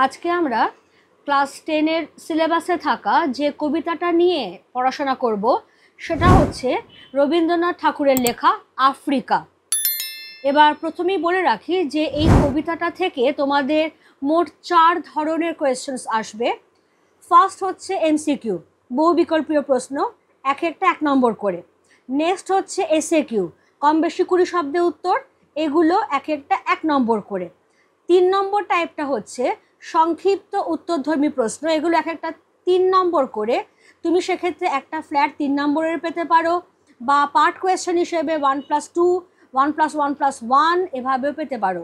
আজকে আমরা ক্লাস 10-এর সিলেবাসে থাকা যে কবিতাটা নিয়ে পড়াশোনা করব সেটা হচ্ছে রবীন্দ্রনাথ ঠাকুরের লেখা আফ্রিকা। এবার প্রথমেই বলে রাখি যে এই কবিতাটা থেকে তোমাদের মোট 4 ধরনের কোয়েশ্চেন্স আসবে। ফার্স্ট হচ্ছে এমসিকিউ, বহু বিকল্পীয় প্রশ্ন, এক একটা 1 নম্বর করে। নেক্সট হচ্ছে এসএকিউ, কম বেশি 20 শব্দে উত্তর, এগুলো এক একটা 1 নম্বর করে। 3 নম্বর টাইপটা হচ্ছে সংক্ষিপ্ত উত্তরধর্মী প্রশ্ন, এগুলো এক একটা 3 নম্বর করে। তুমি সেক্ষেত্রে একটা ফ্ল্যাট 3 নম্বরের পেতে পারো, বা পার্ট কোয়েশ্চেন হিসেবে 1+2, 1+1+1 এভাবেও পেতে পারো।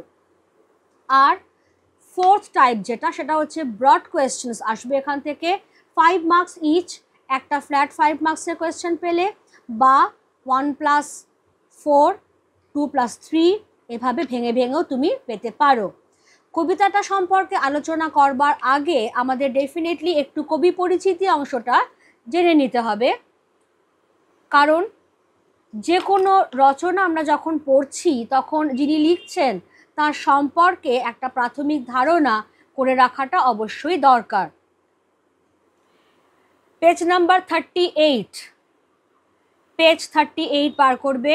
আর ফোর্থ টাইপ যেটা, সেটা হচ্ছে ব্রড কোয়েশ্চেন্স আসবে এখান থেকে, 5 মার্কস ইচ, একটা ফ্ল্যাট 5 মার্কসের কোয়েশ্চেন পেলে, বা 1+4, 2+3 এভাবে ভেঙে ভেঙেও তুমি পেতে পারো। কবিতাটা সম্পর্কে আলোচনা করবার আগে আমাদের ডেফিনেটলি একটু কবি পরিচিতি অংশটা জেনে নিতে হবে, কারণ যে কোনো রচনা আমরা যখন পড়ছি তখন যিনি লিখছেন তার সম্পর্কে একটা প্রাথমিক ধারণা করে রাখাটা অবশ্যই দরকার। পেজ নাম্বার 38, পেজ 38 পার করবে।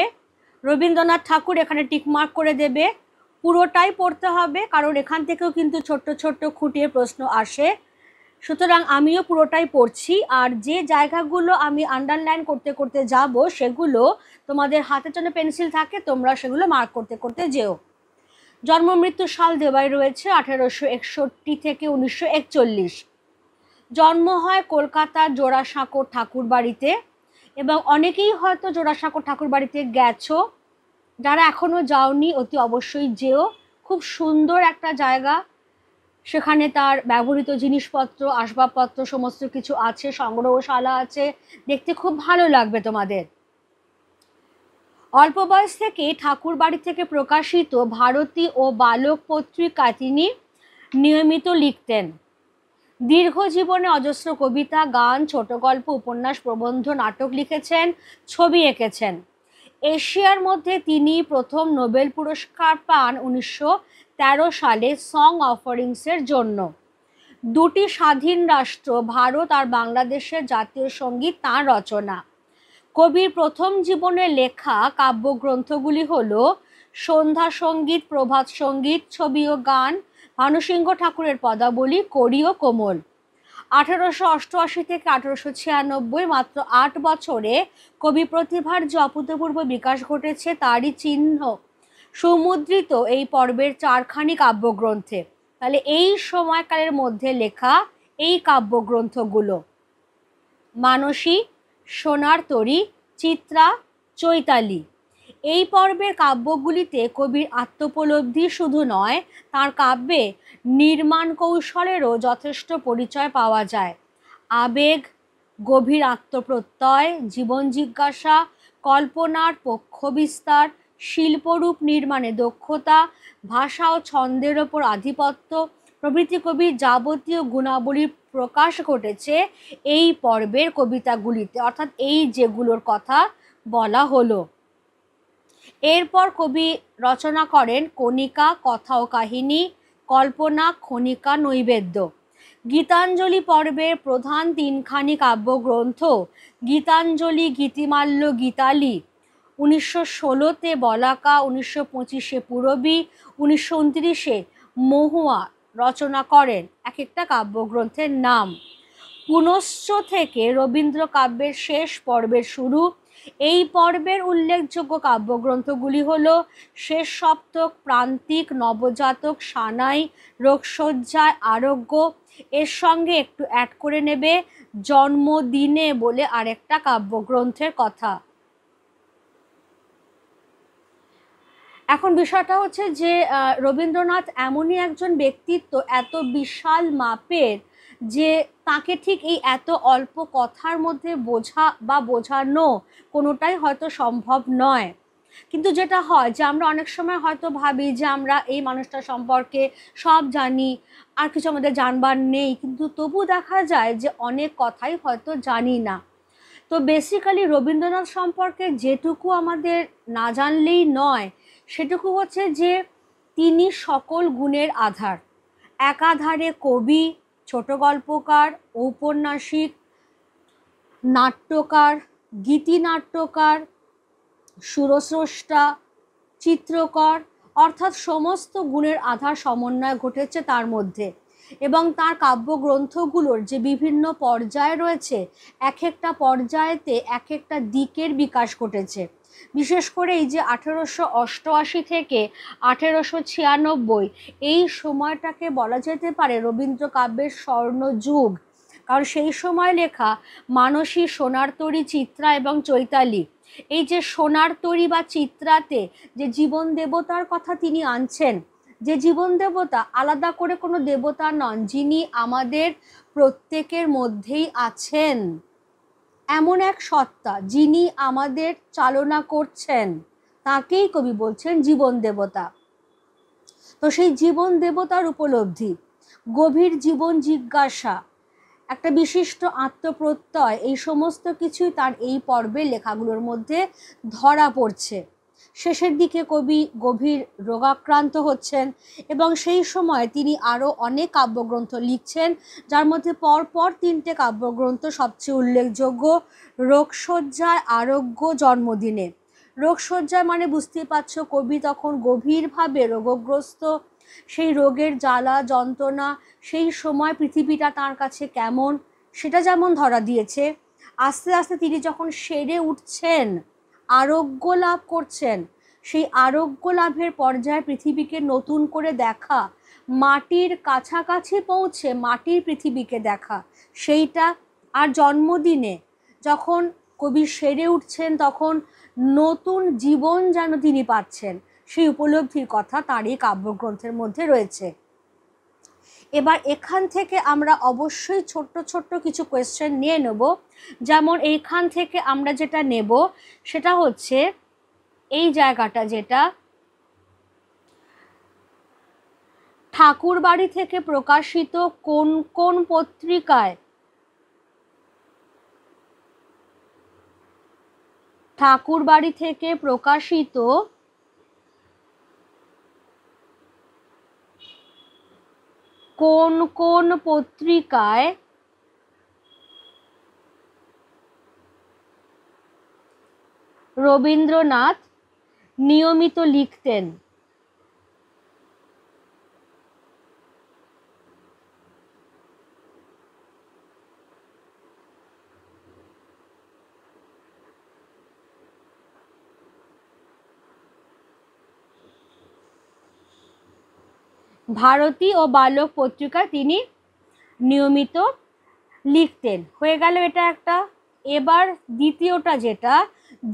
রবীন্দ্রনাথ ঠাকুর এখানে টিকমার্ক করে দেবে। পুরোটাই পড়তে হবে, কারণ এখান থেকেও কিন্তু ছোট্ট ছোট্ট খুঁটিয়ে প্রশ্ন আসে। সুতরাং আমিও পুরোটাই পড়ছি, আর যে জায়গাগুলো আমি আন্ডারলাইন করতে করতে যাব সেগুলো তোমাদের হাতে যেন পেন্সিল থাকে, তোমরা সেগুলো মার্ক করতে করতে যেও। জন্ম মৃত্যু সাল দেওয়াই রয়েছে 1861 থেকে 1941। জন্ম হয় কলকাতার জোড়াসাঁকোর ঠাকুর বাড়িতে, এবং অনেকেই হয়তো জোড়াসাঁকোর ঠাকুর বাড়িতে গেছো, যারা এখনও যাওনি অতি অবশ্যই যেও। খুব সুন্দর একটা জায়গা, সেখানে তার ব্যবহৃত জিনিসপত্র, আসবাবপত্র সমস্ত কিছু আছে, সংগ্রহশালা আছে, দেখতে খুব ভালো লাগবে তোমাদের। অল্প বয়স থেকে ঠাকুর বাড়ি থেকে প্রকাশিত ভারতী ও বালক পত্রিকায় তিনি নিয়মিত লিখতেন। দীর্ঘ জীবনে অজস্র কবিতা, গান, ছোট গল্প, উপন্যাস, প্রবন্ধ, নাটক লিখেছেন, ছবি এঁকেছেন। এশিয়ার মধ্যে তিনি প্রথম নোবেল পুরস্কার পান 1913 সালে সং অফারিংসের জন্য। 2টি স্বাধীন রাষ্ট্র ভারত আর বাংলাদেশের জাতীয় সঙ্গীত তাঁর রচনা। কবির প্রথম জীবনে লেখা কাব্যগ্রন্থগুলি হল সন্ধ্যা সঙ্গীত, প্রভাত সঙ্গীত, ছবি ও গান, ভানুসিংহ ঠাকুরের পদাবলী, কড়ি ও কোমল। 1888 থেকে 1896, মাত্র 8 বছরে কবি প্রতিভার যে অভূতপূর্ব বিকাশ ঘটেছে তারই চিহ্ন সুমুদ্রিত এই পর্বের 4খানি কাব্যগ্রন্থে। তাহলে এই সময়কালের মধ্যে লেখা এই কাব্যগ্রন্থগুলো: মানসী, সোনার তরী, চিত্রা, চৈতালি। এই পর্বের কাব্যগুলিতে কবির আত্মোপলব্ধি শুধু নয়, তাঁর কাব্যে নির্মাণ কৌশলেরও যথেষ্ট পরিচয় পাওয়া যায়। আবেগ, গভীর আত্মপ্রত্যয়, জীবন জিজ্ঞাসা, কল্পনার পক্ষ বিস্তার, শিল্পরূপ নির্মাণে দক্ষতা, ভাষা ও ছন্দের ওপর আধিপত্য প্রভৃতি কবির যাবতীয় গুণাবলীর প্রকাশ ঘটেছে এই পর্বের কবিতাগুলিতে, অর্থাৎ এই যেগুলোর কথা বলা হলো। এরপর কবি রচনা করেন কণিকা, কথা ও কাহিনী, কল্পনা, খনিকা, নৈবেদ্য। গীতাঞ্জলি পর্বের প্রধান 3খানি কাব্যগ্রন্থ গীতাঞ্জলি, গীতিমাল্য, গীতালি 1916-তে বলাকা, 1925-এ পূরবী, 1929-এ মহুয়া রচনা করেন এক একটা কাব্যগ্রন্থের নাম। পুনশ্চ থেকে রবীন্দ্র কাব্যের শেষ পর্বের শুরু। এই পর্বের উল্লেখযোগ্য কাব্যগ্রন্থগুলি হল শেষ সপ্তক, প্রান্তিক, নবজাতক, সানাই, রোগশয্যায়, আরোগ্য। এর সঙ্গে একটু অ্যাড করে নেবে জন্মদিনে বলে আরেকটা কাব্যগ্রন্থের কথা। এখন বিষয়টা হচ্ছে যে রবীন্দ্রনাথ এমনই একজন ব্যক্তিত্ব, এত বিশাল মাপের, যে তাকে ঠিক এই এত অল্প কথার মধ্যে বোঝা বা বোঝানো কোনোটাই হয়তো সম্ভব নয়। কিন্তু যেটা হয় যে আমরা অনেক সময় হয়তো ভাবি যে আমরা এই মানুষটা সম্পর্কে সব জানি, আর কিছু আমাদের জানবার নেই, কিন্তু তবু দেখা যায় যে অনেক কথাই হয়তো জানি না। তো বেসিক্যালি রবীন্দ্রনাথ সম্পর্কে যেটুকু আমাদের না জানলেই নয়, সেটুকু হচ্ছে যে তিনি সকল গুণের আধার। একাধারে কবি, ছোট গল্পকার, ঔপন্যাসিক, নাট্যকার, গীতিনাট্যকার, সুরস্রষ্টা, চিত্রকর, অর্থাৎ সমস্ত গুণের আধার সমন্বয় ঘটেছে তার মধ্যে। এবং তার কাব্যগ্রন্থগুলোর যে বিভিন্ন পর্যায় রয়েছে, এক একটা পর্যায়েতে এক একটা দিকের বিকাশ ঘটেছে। বিশেষ করে এই যে 1888 থেকে 1896 এই সময়টাকে বলা যেতে পারে রবীন্দ্র কাব্যের স্বর্ণযুগ। কারণ সেই সময় লেখা মানসী, সোনার তরী, চিত্রা এবং চৈতালি, এই যে সোনার তরী বা চিত্রাতে যে জীবন দেবতার কথা তিনি আনছেন, যে জীবন দেবতা আলাদা করে কোনো দেবতা নন, যিনি আমাদের প্রত্যেকের মধ্যেই আছেন, এমন এক সত্তা যিনি আমাদের চালনা করছেন, তাকেই কবি বলছেন জীবন দেবতা। তো সেই জীবন দেবতার উপলব্ধি, গভীর জীবন জিজ্ঞাসা, একটা বিশিষ্ট আত্মপ্রত্যয়, এই সমস্ত কিছুই তার এই পর্বের লেখাগুলোর মধ্যে ধরা পড়ছে। শেষের দিকে কবি গভীর রোগাক্রান্ত হচ্ছেন এবং সেই সময় তিনি আরও অনেক কাব্যগ্রন্থ লিখছেন, যার মধ্যে পরপর 3টে কাব্যগ্রন্থ সবচেয়ে উল্লেখযোগ্য। রোগশয্যায় আরোগ্য জন্মদিনে। রোগশয্যায় মানে বুঝতেই পারছো, কবি তখন গভীরভাবে রোগগ্রস্ত, সেই রোগের জ্বালা যন্ত্রণা, সেই সময় পৃথিবীটা তার কাছে কেমন সেটা যেমন ধরা দিয়েছে। আস্তে আস্তে তিনি যখন সেরে উঠছেন, আরোগ্য লাভ করছেন, সেই আরোগ্য লাভের পর্যায়ে পৃথিবীকে নতুন করে দেখা, মাটির কাছাকাছি পৌঁছে মাটির পৃথিবীকে দেখা, সেইটা। আর জন্মদিনে যখন কবি সেরে উঠছেন, তখন নতুন জীবন যেন তিনি পাচ্ছেন, সেই উপলব্ধির কথা তার এই কাব্যগ্রন্থের মধ্যে রয়েছে। এবার এখান থেকে আমরা অবশ্যই ছোট্ট ছোট্ট কিছু কোয়েশ্চেন নিয়ে নেব। যেমন এইখান থেকে আমরা যেটা নেব সেটা হচ্ছে এই জায়গাটা, যেটা ঠাকুরবাড়ি থেকে প্রকাশিত কোন কোন পত্রিকায়, ঠাকুরবাড়ি থেকে প্রকাশিত কোন কোন পত্রিকায় রবীন্দ্রনাথ নিয়মিত লিখতেন? ভারতী ও বালক পত্রিকায় তিনি নিয়মিত লিখতেন। হয়ে গেল এটা একটা। এবার দ্বিতীয়টা যেটা,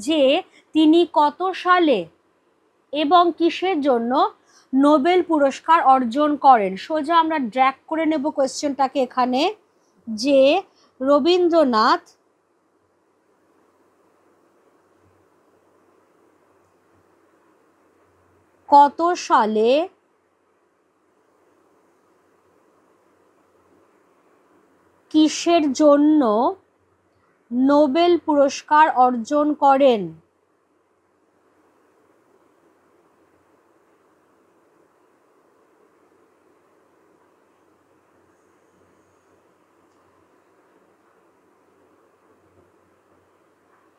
যে তিনি কত সালে এবং কিসের জন্য নোবেল পুরস্কার অর্জন করেন। সোজা আমরা ড্র্যাগ করে নেব কোয়েশ্চেনটাকে এখানে, যে রবীন্দ্রনাথ কত সালে কিসের জন্য নোবেল পুরস্কার অর্জন করেন?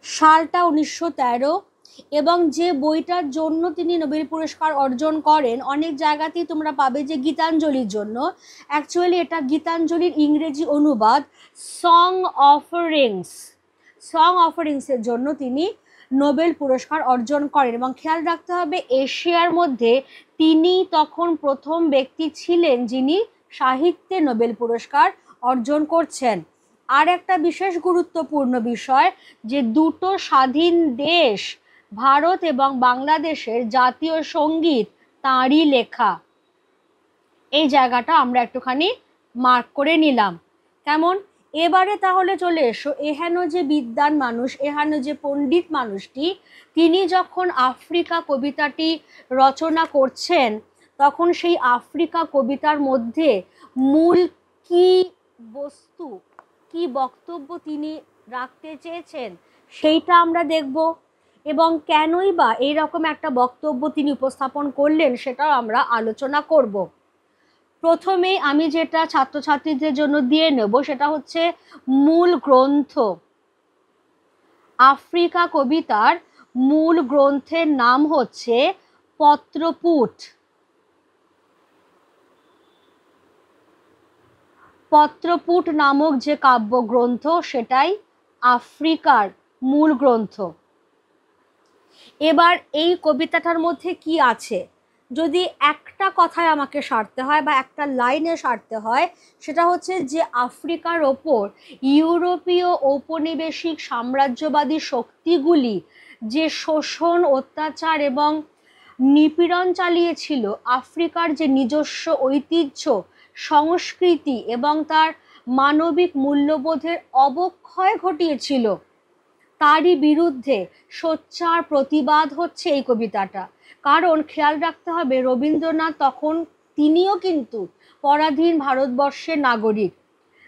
সালটা 1913। এবং যে বইটার জন্য তিনি নোবেল পুরস্কার অর্জন করেন, অনেক জায়গাতেই তোমরা পাবে যে গীতাঞ্জলির জন্য। অ্যাকচুয়ালি এটা গীতাঞ্জলির ইংরেজি অনুবাদ, সং অফারিংস। সং অফারিংসের জন্য তিনি নোবেল পুরস্কার অর্জন করেন। এবং খেয়াল রাখতে হবে, এশিয়ার মধ্যে তিনি তখন প্রথম ব্যক্তি ছিলেন যিনি সাহিত্যে নোবেল পুরস্কার অর্জন করছেন। আর একটা বিশেষ গুরুত্বপূর্ণ বিষয়, যে দুটো স্বাধীন দেশ ভারত এবং বাংলাদেশের জাতীয় সঙ্গীত তাঁরই লেখা। এই জায়গাটা আমরা একটুখানি মার্ক করে নিলাম। কেমন? এবারে তাহলে চলে এসো, এহেন যে বিদ্বান মানুষ, এহেন যে পণ্ডিত মানুষটি, তিনি যখন আফ্রিকা কবিতাটি রচনা করছেন, তখন সেই আফ্রিকা কবিতার মধ্যে মূল কি বস্তু, কি বক্তব্য তিনি রাখতে চেয়েছেন সেইটা আমরা দেখব। এবং কেনই বা এইরকম একটা বক্তব্য তিনি উপস্থাপন করলেন সেটাও আমরা আলোচনা করব। প্রথমেই আমি যেটা ছাত্রছাত্রীদের জন্য দিয়ে নেব সেটা হচ্ছে মূল গ্রন্থ। আফ্রিকা কবিতার মূল গ্রন্থের নাম হচ্ছে পত্রপুট। পত্রপুট নামক যে কাব্যগ্রন্থ সেটাই আফ্রিকার মূল গ্রন্থ। এবার এই কবিতাটার মধ্যে কি আছে, যদি একটা কথায় আমাকে সারতে হয় বা একটা লাইনে সারতে হয়, সেটা হচ্ছে যে আফ্রিকার ওপর ইউরোপীয় ঔপনিবেশিক সাম্রাজ্যবাদী শক্তিগুলি যে শোষণ, অত্যাচার এবং নিপীড়ন চালিয়েছিল, আফ্রিকার যে নিজস্ব ঐতিহ্য, সংস্কৃতি এবং তার মানবিক মূল্যবোধের অবক্ষয় ঘটিয়েছিল, তারই বিরুদ্ধে সোচ্চার প্রতিবাদ হচ্ছে এই কবিতাটা। কারণ খেয়াল রাখতে হবে, রবীন্দ্রনাথ তখন তিনিও কিন্তু পরাধীন ভারতবর্ষের নাগরিক।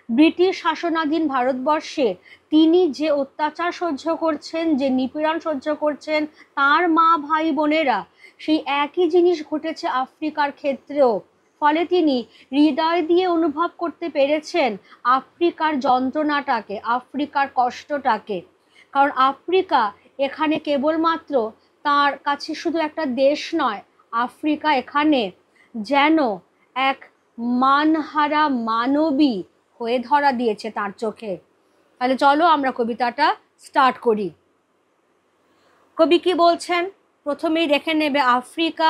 ব্রিটিশ শাসনাধীন ভারতবর্ষে তিনি যে অত্যাচার সহ্য করছেন, যে নিপীড়ন সহ্য করছেন, তার মা ভাই বোনেরা, সেই একই জিনিস ঘটেছে আফ্রিকার ক্ষেত্রেও। ফলে তিনি হৃদয় দিয়ে অনুভব করতে পেরেছেন আফ্রিকার যন্ত্রণাটাকে, আফ্রিকার কষ্টটাকে। কারণ আফ্রিকা এখানে কেবলমাত্র তার কাছে শুধু একটা দেশ নয়, আফ্রিকা এখানে যেন এক মানহারা মানবী হয়ে ধরা দিয়েছে তার চোখে। তাহলে চলো আমরা কবিতাটা স্টার্ট করি। কবি কি বলছেন প্রথমেই দেখে নেবে। আফ্রিকা,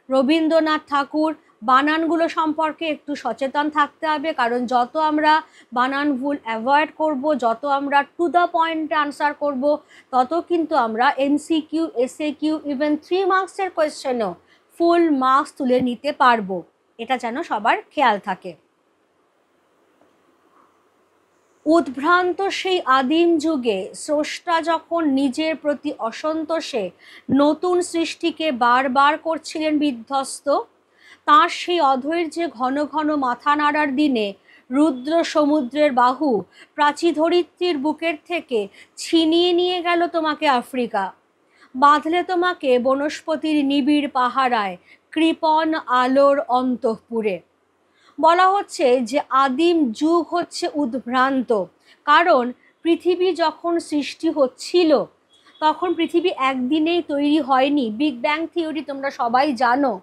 রবীন্দ্রনাথ ঠাকুর। বানানগুলো সম্পর্কে একটু সচেতন থাকতে হবে, কারণ যত আমরা বানান ভুল অ্যাভয়েড করব, যত আমরা টু দ্য পয়েন্টে আনসার করব, তত কিন্তু আমরা এমসিকিউ, এসএকিউ, ইভেন 3 মার্কসের কোয়েশ্চেনও ফুল মার্কস তুলে নিতে পারবো। এটা যেন সবার খেয়াল থাকে। উদ্ভ্রান্ত সেই আদিম যুগে স্রষ্টা যখন নিজের প্রতি অসন্তোষে নতুন সৃষ্টিকে বারবার করছিলেন বিধ্বস্ত, তার সেই অধৈর্যে ঘন ঘন মাথা নাড়ার দিনে রুদ্র সমুদ্রের বাহু প্রাচীধরিত্রীর বুকের থেকে ছিনিয়ে নিয়ে গেল তোমাকে আফ্রিকা, বাঁধলে তোমাকে বনস্পতির নিবিড় পাহারায় কৃপণ আলোর অন্তঃপুরে। বলা হচ্ছে যে আদিম যুগ হচ্ছে উদ্ভ্রান্ত, কারণ পৃথিবী যখন সৃষ্টি হচ্ছিল তখন পৃথিবী একদিনেই তৈরি হয়নি। বিগ ব্যাং থিওরি তোমরা সবাই জানো।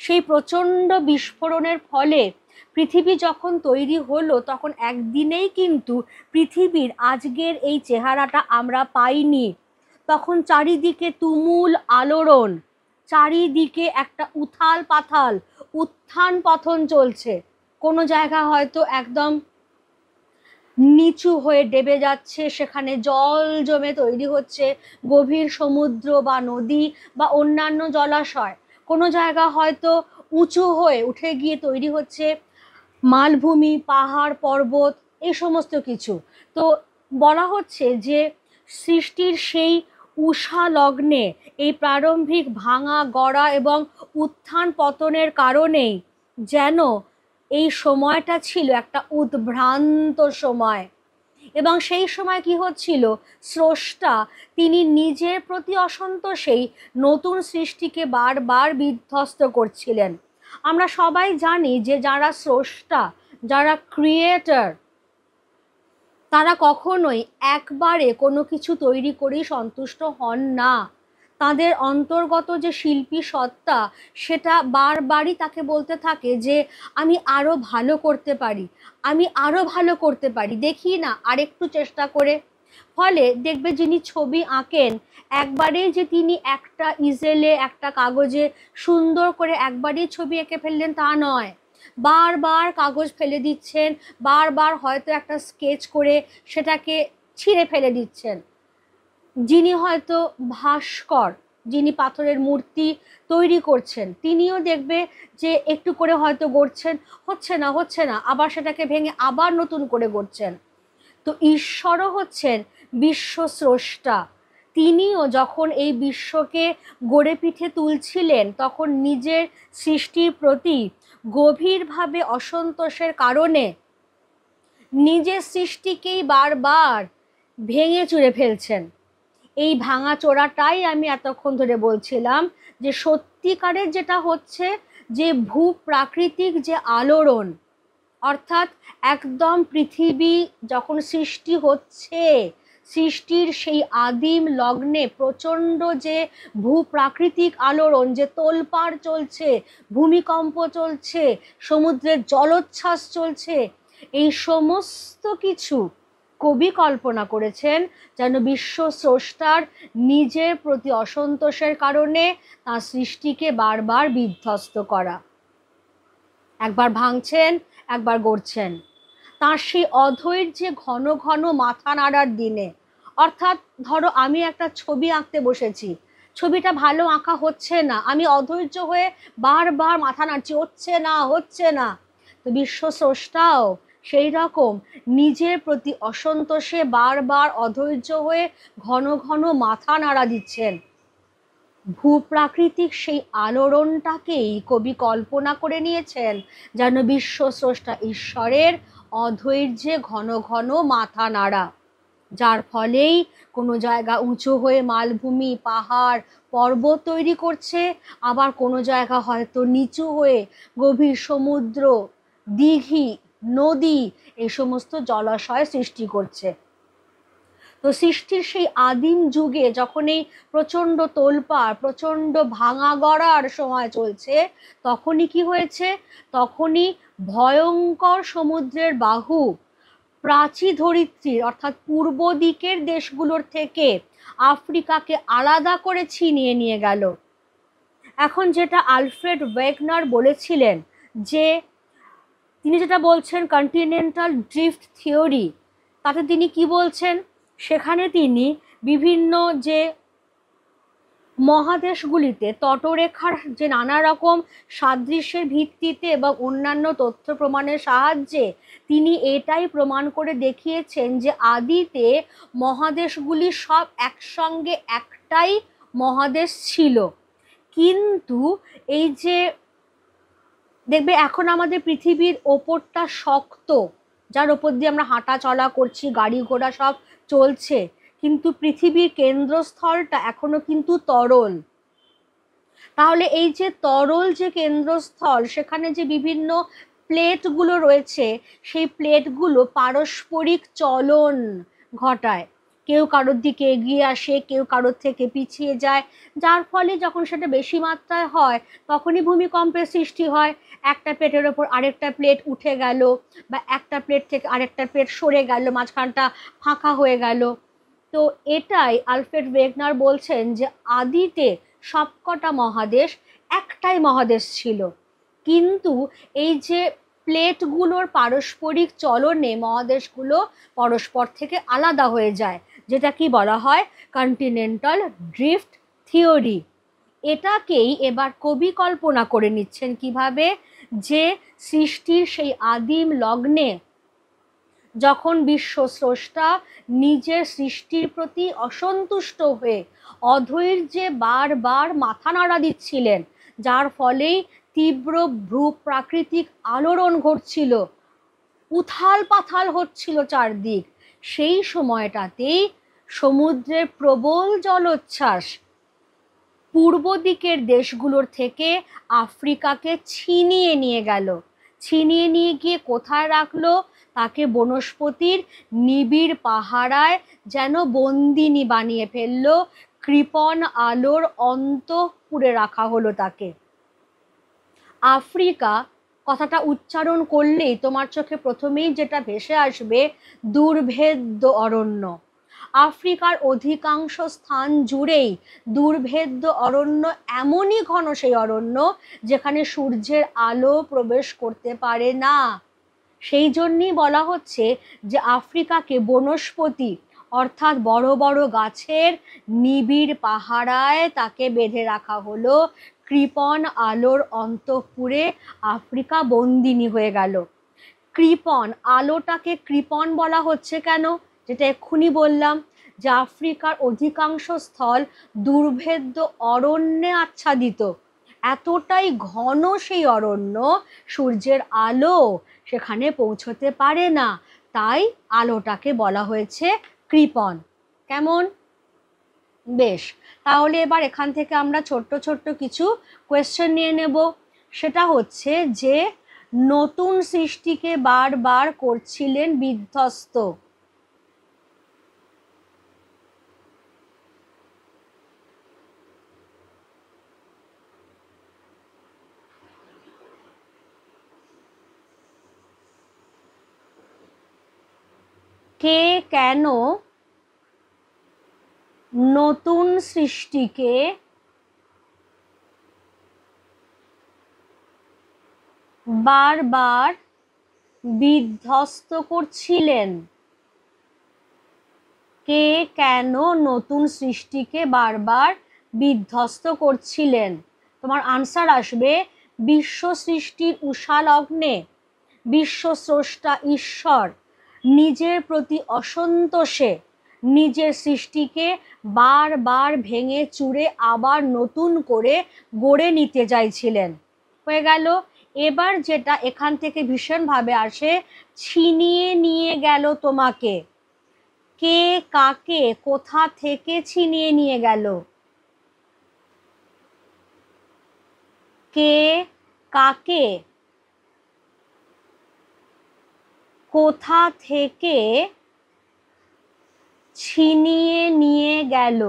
সেই প্রচণ্ড বিস্ফোরণের ফলে পৃথিবী যখন তৈরি হলো তখন একদিনেই কিন্তু পৃথিবীর আজকের এই চেহারাটা আমরা পাইনি। তখন চারিদিকে তুমুল আলোড়ন, চারিদিকে একটা উথাল পাথাল, উত্থান পতন চলছে। কোনো জায়গা হয়তো একদম নিচু হয়ে ডেবে যাচ্ছে, সেখানে জল জমে তৈরি হচ্ছে গভীর সমুদ্র বা নদী বা অন্যান্য জলাশয়। কোনো জায়গা হয়তো উঁচু হয়ে উঠে গিয়ে তৈরি হচ্ছে মালভূমি, পাহাড়, পর্বত, এই সমস্ত কিছু। তো বলা হচ্ছে যে সৃষ্টির সেই উষা লগ্নে এই প্রারম্ভিক ভাঙা গড়া এবং উত্থান পতনের কারণেই যেন এই সময়টা ছিল একটা উদ্ভ্রান্ত সময়। এবং সেই সময় কি হচ্ছিল, স্রষ্টা তিনি নিজের প্রতি অসন্তোষেই নতুন সৃষ্টিকে বারবার বিধ্বস্ত করছিলেন। আমরা সবাই জানি যে যারা স্রষ্টা, যারা ক্রিয়েটর, তারা কখনোই একবারে কোনো কিছু তৈরি করেই সন্তুষ্ট হন না। তাদের অন্তর্গত যে শিল্পী সত্তা, সেটা বারবারই তাকে বলতে থাকে যে আমি আরও ভালো করতে পারি, আমি আরও ভালো করতে পারি, দেখি না আরেকটু চেষ্টা করে। ফলে দেখবে যিনি ছবি আঁকেন, একবারেই যে তিনি একটা ইজেলে, একটা কাগজে সুন্দর করে একবারেই ছবি এঁকে ফেললেন তা নয়। বারবার কাগজ ফেলে দিচ্ছেন, বারবার হয়তো একটা স্কেচ করে সেটাকে ছিঁড়ে ফেলে দিচ্ছেন। যিনি হয়তো ভাস্কর, যিনি পাথরের মূর্তি তৈরি করছেন, তিনিও দেখবে যে একটু করে হয়তো গড়ছেন, হচ্ছে না, আবার সেটাকে ভেঙে আবার নতুন করে গড়ছেন। তো ঈশ্বরও হচ্ছেন বিশ্ব স্রষ্টা। তিনিও যখন এই বিশ্বকে গড়ে পিঠে তুলছিলেন তখন নিজের সৃষ্টির প্রতি গভীরভাবে অসন্তোষের কারণে নিজের সৃষ্টিকেই বারবার ভেঙে চুরে ফেলছেন। এই ভাঙা চোরাটাই আমি এতক্ষণ ধরে বলছিলাম যে সত্যিকারের যেটা হচ্ছে, যে ভূপ্রাকৃতিক যে আলোড়ন, অর্থাৎ একদম পৃথিবী যখন সৃষ্টি হচ্ছে, সৃষ্টির সেই আদিম লগ্নে প্রচণ্ড যে ভূপ্রাকৃতিক আলোড়ন, যে তোলপাড় চলছে, ভূমিকম্প চলছে, সমুদ্রের জলোচ্ছ্বাস চলছে, এই সমস্ত কিছু কবি কল্পনা করেছেন যেন বিশ্ব স্রষ্টার নিজের প্রতি অসন্তোষের কারণে তার সৃষ্টিকে বারবার বিধ্বস্ত করা। একবার ভাঙছেন, একবার গড়ছেন। তার সেই অধৈর্যে ঘন ঘন মাথা নাড়ার দিনে, অর্থাৎ ধরো আমি একটা ছবি আঁকতে বসেছি, ছবিটা ভালো আঁকা হচ্ছে না, আমি অধৈর্য হয়ে বারবার মাথা নাড়ছি, হচ্ছে না হচ্ছে না। তো বিশ্ব স্রষ্টাও সেই রকম নিজের প্রতি অসন্তোষে বারবার অধৈর্য হয়ে ঘন ঘন মাথা নাড়া দিচ্ছেন। ভূপ্রাকৃতিক সেই আলোড়নটাকেই কবি কল্পনা করে নিয়েছেন যেন বিশ্ব স্রষ্টা ঈশ্বরের অধৈর্যে ঘন ঘন মাথা নাড়া, যার ফলেই কোনো জায়গা উঁচু হয়ে মালভূমি, পাহাড়, পর্বত তৈরি করছে, আবার কোনো জায়গা হয়তো নিচু হয়ে গভীর সমুদ্র, দিঘি, নদী, এই সমস্ত জলাশয় সৃষ্টি করছে। তো সৃষ্টির সেই আদিম যুগে যখন এই প্রচণ্ড তোলপাড়, প্রচণ্ড ভাঙা গড়ার সময় চলছে, তখনই কি হয়েছে? তখনই ভয়ঙ্কর সমুদ্রের বাহু প্রাচী ধরিত্রীর অর্থাৎ পূর্ব দিকের দেশগুলোর থেকে আফ্রিকাকে আলাদা করে ছিনিয়ে নিয়ে গেল। এখন যেটা আলফ্রেড ওয়েগনার বলেছিলেন, যে তিনি যেটা বলছেন কন্টিনেন্টাল ড্রিফট থিওরি, তাতে তিনি কি বলছেন? সেখানে তিনি বিভিন্ন যে মহাদেশগুলিতে তটরেখার যে নানা রকম সাদৃশ্যের ভিত্তিতে এবং অন্যান্য তথ্য প্রমাণের সাহায্যে তিনি এটাই প্রমাণ করে দেখিয়েছেন যে আদিতে মহাদেশগুলি সব একসঙ্গে একটাই মহাদেশ ছিল। কিন্তু এই যে দেখবে এখন আমাদের পৃথিবীর ওপরটা শক্ত, যার ওপর দিয়ে আমরা হাঁটা চলা করছি, গাড়ি ঘোড়া সব চলছে, কিন্তু পৃথিবীর কেন্দ্রস্থলটা এখনো কিন্তু তরল। তাহলে এই যে তরল যে কেন্দ্রস্থল, সেখানে যে বিভিন্ন প্লেটগুলো রয়েছে, সেই প্লেটগুলো পারস্পরিক চলন ঘটায়, কেউ কারোর দিকে এগিয়ে আসে, কেউ কারোর থেকে পিছিয়ে যায়, যার ফলে যখন সেটা বেশি মাত্রায় হয় তখনই ভূমিকম্পের সৃষ্টি হয়। একটা প্লেটের ওপর আরেকটা প্লেট উঠে গেল, বা একটা প্লেট থেকে আরেকটা প্লেট সরে গেল, মাঝখানটা ফাঁকা হয়ে গেল। তো এটাই আলফ্রেড ওয়েগনার বলছেন যে আদিতে সবকটা মহাদেশ একটাই মহাদেশ ছিল, কিন্তু এই যে প্লেটগুলোর পারস্পরিক চলনে মহাদেশগুলো পরস্পর থেকে আলাদা হয়ে যায়, যেটা কি বলা হয় কন্টিনেন্টাল ড্রিফট থিওরি। এটাকেই এবার কবি কল্পনা করে নিচ্ছেন কিভাবে, যে সৃষ্টির সেই আদিম লগ্নে যখন বিশ্ব স্রষ্টা নিজের সৃষ্টির প্রতি অসন্তুষ্ট হয়ে অধৈর্যে বারবার মাথা নাড়া দিচ্ছিলেন, যার ফলেই তীব্র ভূপ্রাকৃতিক আলোড়ন ঘটছিল, উথাল পাথাল হচ্ছিল চারদিক, সেই সময়টাতেই সমুদ্রের প্রবল জলোচ্ছ্বাস পূর্ব দিকের দেশগুলোর থেকে আফ্রিকাকে ছিনিয়ে নিয়ে গেল। ছিনিয়ে নিয়ে গিয়ে কোথায় রাখলো? তাকে বনস্পতির নিবিড় পাহারায় যেন বন্দিনী বানিয়ে ফেললো, কৃপণ আলোর অন্তঃপুরে রাখা হলো তাকে। আফ্রিকা কথাটা উচ্চারণ করলেই তোমার চোখে প্রথমেই যেটা ভেসে আসবে দুর্ভেদ্য অরণ্য। আফ্রিকার অধিকাংশ স্থান জুড়েই দুর্ভেদ্য অরণ্য, এমনই ঘন সেই অরণ্য যেখানে সূর্যের আলো প্রবেশ করতে পারে না। সেই জন্যই বলা হচ্ছে যে আফ্রিকাকে বনস্পতি অর্থাৎ বড় বড় গাছের নিবিড় পাহারায় তাকে বেঁধে রাখা হলো, কৃপণ আলোর অন্তঃপুরে আফ্রিকা বন্দিনী হয়ে গেল। কৃপণ আলোটাকে কৃপণ বলা হচ্ছে কেন? যেটা এক্ষুনি বললাম, যে আফ্রিকার অধিকাংশ স্থল দুর্ভেদ্য অরণ্যে আচ্ছাদিত, এতটাই ঘন সেই অরণ্য সূর্যের আলো সেখানে পৌঁছতে পারে না, তাই আলোটাকে বলা হয়েছে কৃপণ। কেমন? বেশ, তাহলে এবার এখান থেকে আমরা ছোট্ট ছোট্ট কিছু কোয়েশ্চেন নিয়ে নেব। সেটা হচ্ছে যে নতুন সৃষ্টিকে বারবার করছিলেন বিধ্বস্ত। কে কেন নতুন সৃষ্টিকে বারবার বিধ্বস্ত করছিলেন? কে কেন নতুন সৃষ্টিকে বারবার বিধ্বস্ত করছিলেন? তোমার আনসার আসবে বিশ্ব সৃষ্টির উষালগ্নে বিশ্বস্রষ্টা ঈশ্বর নিজের প্রতি অসন্তোষে নিজের সৃষ্টিকে বারবার ভেঙে চুরে আবার নতুন করে গড়ে নিতে চাইছিলেন। হয়ে গেল। এবার যেটা এখান থেকে ভীষণভাবে আসে, ছিনিয়ে নিয়ে গেল তোমাকে। কে কাকে কোথা থেকে ছিনিয়ে নিয়ে গেল? কে কাকে কোথা থেকে ছিনিয়ে নিয়ে গেল?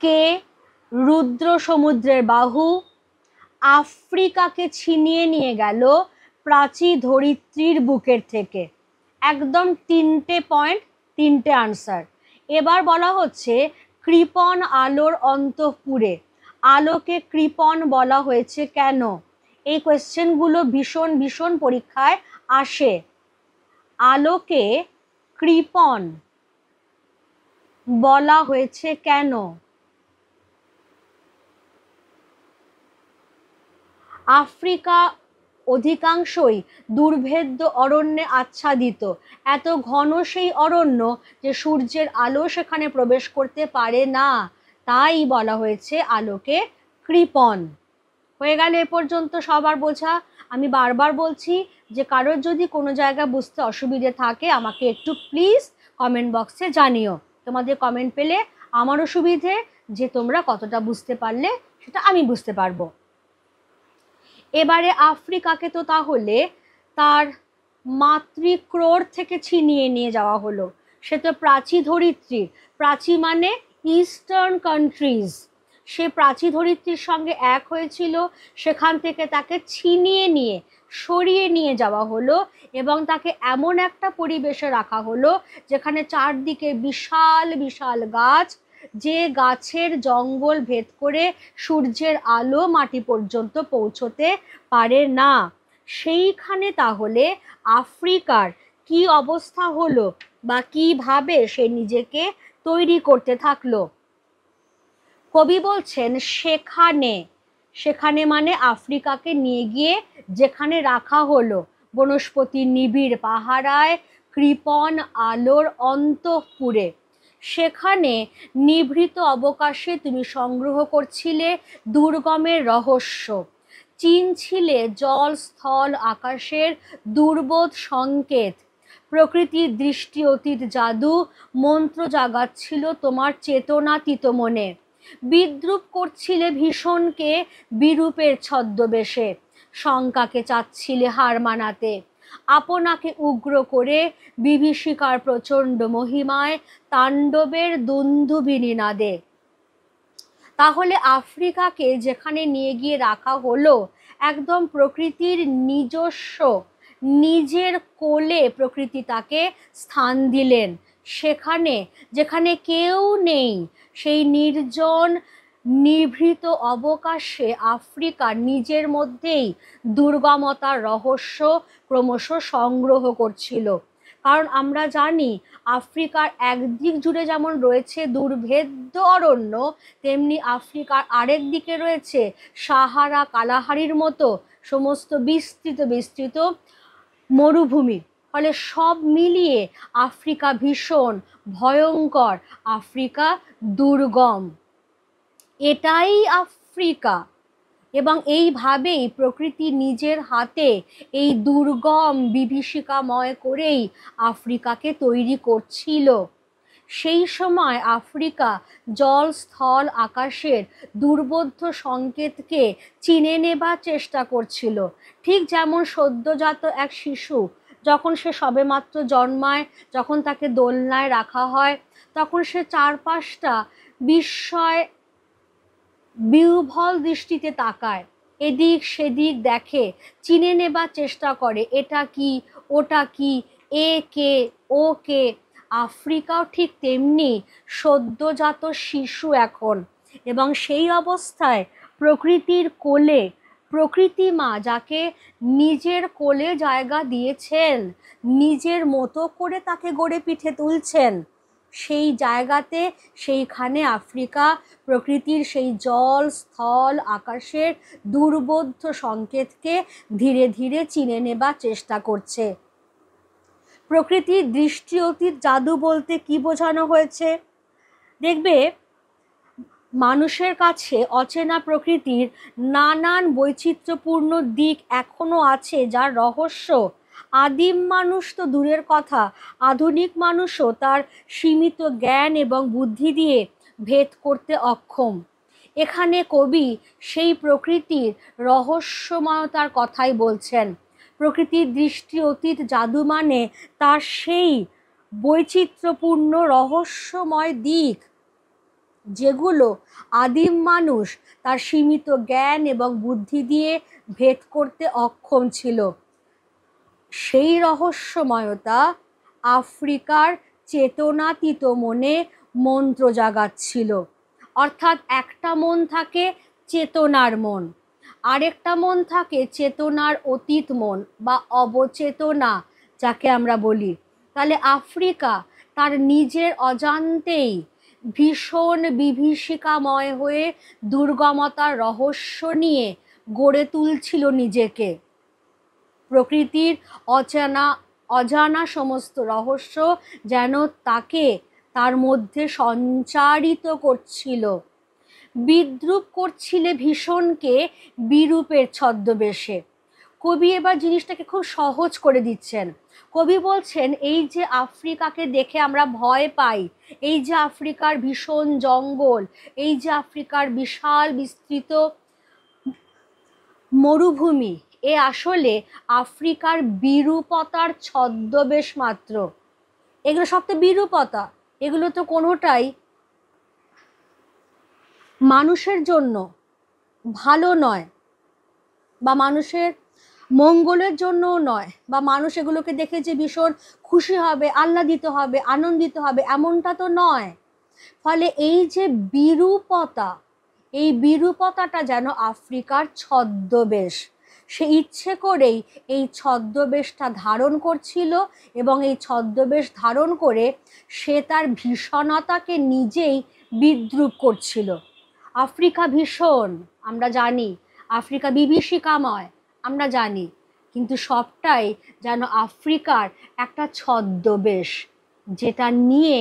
কে রুদ্র সমুদ্রের বাহু আফ্রিকাকে ছিনিয়ে নিয়ে গেল প্রাচী ধরিত্রীর বুকের থেকে? একদম 3টে পয়েন্ট, 3টে আনসার। এবার বলা হচ্ছে কৃপণ আলোর অন্তঃপুরে। আলোকে কৃপণ বলা হয়েছে কেন? এই কোয়েশ্চেনগুলো ভীষণ ভীষণ পরীক্ষায় আসে। আলোকে কৃপণ বলা হয়েছে কেন? আফ্রিকা অধিকাংশই দুর্ভেদ্য অরণ্যে আচ্ছাদিত। এত ঘন সেই অরণ্য যে সূর্যের আলো সেখানে প্রবেশ করতে পারে না, তাই বলা হয়েছে আলোকে কৃপণ। হয়ে গেল এ পর্যন্ত সবার বোঝা? আমি বারবার বলছি যে কারোর যদি কোনো জায়গা বুঝতে অসুবিধে থাকে আমাকে একটু প্লিজ কমেন্ট বক্সে জানিও। তোমাদের কমেন্ট পেলে আমারও সুবিধে যে তোমরা কতটা বুঝতে পারলে সেটা আমি বুঝতে পারবো। এবারে আফ্রিকাকে তো তাহলে তার মাতৃক্রোড় থেকে ছিনিয়ে নিয়ে যাওয়া হলো। সে তো প্রাচী ধরিত্রীর, প্রাচী মানে ইস্টার্ন কান্ট্রিজ, সে প্রাচী ধরিত্রীর সঙ্গে এক হয়েছিল। সেখান থেকে তাকে ছিনিয়ে নিয়ে সরিয়ে নিয়ে যাওয়া হলো এবং তাকে এমন একটা পরিবেশে রাখা হলো যেখানে চারদিকে বিশাল বিশাল গাছ, যে গাছের জঙ্গল ভেদ করে সূর্যের আলো মাটি পর্যন্ত পৌঁছতে পারে না। সেইখানে তাহলে আফ্রিকার কি অবস্থা হলো বা কিভাবে সে নিজেকে তৈরি করতে থাকলো? কবি বলছেন সেখানে, সেখানে মানে আফ্রিকাকে নিয়ে গিয়ে যেখানে রাখা হলো বনস্পতির নিবিড় পাহারায় কৃপণ আলোর অন্তঃপুরে, সেখানে নিভৃত অবকাশে তুমি সংগ্রহ করছিলে দুর্গমের রহস্য, চিনছিলে জল স্থল আকাশের দুর্বোধ সংকেত, প্রকৃতির দৃষ্টি অতীত জাদু মন্ত্র জাগাচ্ছিল তোমার চেতনাতীত মনে, বিদ্রুপ করছিলে ভীষণকে বিরূপের ছদ্মবেশে, শঙ্কাকে চাচ্ছিলে হার মানাতে, আপনাকে উগ্র করে বিভীষিকার প্রচণ্ড মহিমায় তাণ্ডবের দুন্দুবিনী নাদে। তাহলে আফ্রিকাকে যেখানে নিয়ে গিয়ে রাখা হলো একদম প্রকৃতির নিজস্ব, নিজের কোলে প্রকৃতি তাকে স্থান দিলেন। সেখানে যেখানে কেউ নেই, সেই নির্জন নিভৃত অবকাশে আফ্রিকা নিজের মধ্যেই দুর্গমতার রহস্য ক্রমশ সংগ্রহ করছিল। কারণ আমরা জানি আফ্রিকার একদিক জুড়ে যেমন রয়েছে দুর্ভেদ্য অরণ্য, তেমনি আফ্রিকার আরেক দিকে রয়েছে সাহারা কালাহারির মতো সমস্ত বিস্তৃত বিস্তৃত মরুভূমি। ফলে সব মিলিয়ে আফ্রিকা ভীষণ ভয়ঙ্কর, আফ্রিকা দুর্গম। এটাই আফ্রিকা। এবং এইভাবেই প্রকৃতি নিজের হাতে এই দুর্গম বিভীষিকাময় করেই আফ্রিকাকে তৈরি করছিল। সেই সময় আফ্রিকা জল স্থল আকাশের দুর্বোধ্য সংকেতকে চিনে নেবার চেষ্টা করছিল। ঠিক যেমন সদ্যজাত এক শিশু যখন সে সবেমাত্র জন্মায়, যখন তাকে দোলনায় রাখা হয়, তখন সে চারপাশটা বিস্ময় বিহ্বল দৃষ্টিতে তাকায়, এদিক সেদিক দেখে, চিনে নেবার চেষ্টা করে, এটা কি, ওটা কি, এ কে, ও কে। আফ্রিকাও ঠিক তেমনি সদ্যজাত শিশু এখন, এবং সেই অবস্থায় প্রকৃতির কোলে, প্রকৃতি মা যাকে নিজের কোলে জায়গা দিয়েছেন, নিজের মতো করে তাকে গড়ে পিঠে তুলছেন, সেই জায়গাতে, সেইখানে আফ্রিকা প্রকৃতির সেই জল স্থল আকাশের দুর্বোধ্য সংকেতকে ধীরে ধীরে চিনে নেবার চেষ্টা করছে। প্রকৃতির দৃষ্টি অতীত জাদু বলতে কি বোঝানো হয়েছে? দেখবে, মানুষের কাছে অচেনা প্রকৃতির নানান বৈচিত্র্যপূর্ণ দিক এখনো আছে, যার রহস্য আদিম মানুষ তো দূরের কথা, আধুনিক মানুষও তার সীমিত জ্ঞান এবং বুদ্ধি দিয়ে ভেদ করতে অক্ষম। এখানে কবি সেই প্রকৃতির রহস্যময়তার কথাই বলছেন। প্রকৃতির দৃষ্টি অতীত জাদু মানে তার সেই বৈচিত্র্যপূর্ণ রহস্যময় দিক, যেগুলো আদিম মানুষ তার সীমিত জ্ঞান এবং বুদ্ধি দিয়ে ভেদ করতে অক্ষম ছিল। সেই রহস্যময়তা আফ্রিকার চেতনাতীত মনে মন্ত্র জাগাচ্ছিল। অর্থাৎ একটা মন থাকে চেতনার মন, আরেকটা মন থাকে চেতনার অতীত মন বা অবচেতনা, যাকে আমরা বলি। তাহলে আফ্রিকা তার নিজের অজান্তেই ভীষণ বিভীষিকাময় হয়ে দুর্গমতার রহস্য নিয়ে গড়ে তুলছিল নিজেকে। প্রকৃতির অজানা সমস্ত রহস্য যেন তাকে তার মধ্যে সঞ্চারিত করছিল, বিদ্রূপ করছিলে ভীষণকে বিরূপের ছদ্মবেশে। কবি এবার জিনিসটাকে খুব সহজ করে দিচ্ছেন। কবি বলছেন, এই যে আফ্রিকাকে দেখে আমরা ভয় পাই, এই যে আফ্রিকার ভীষণ জঙ্গল, এই যে আফ্রিকার বিশাল বিস্তৃত মরুভূমি, এ আসলে আফ্রিকার বিরূপতার ছদ্মবেশ মাত্র। এগুলো সব তো বিরূপতা, এগুলো তো কোনোটাই মানুষের জন্য ভালো নয়, বা মানুষের মঙ্গলের জন্যও নয়, বা মানুষ এগুলোকে দেখে যে ভীষণ খুশি হবে, আহ্লাদিত হবে, আনন্দিত হবে, এমনটা তো নয়। ফলে এই যে বিরূপতা, এই বিরূপতাটা যেন আফ্রিকার ছদ্মবেশ। সে ইচ্ছে করেই এই ছদ্মবেশটা ধারণ করছিল, এবং এই ছদ্মবেশ ধারণ করে সে তার ভীষণতাকে নিজেই বিদ্রূপ করছিল। আফ্রিকা ভীষণ, আমরা জানি, আফ্রিকা বিভীষিকাময়, আমরা জানি, কিন্তু সবটাই যেন আফ্রিকার একটা ছদ্মবেশ, যেটা নিয়ে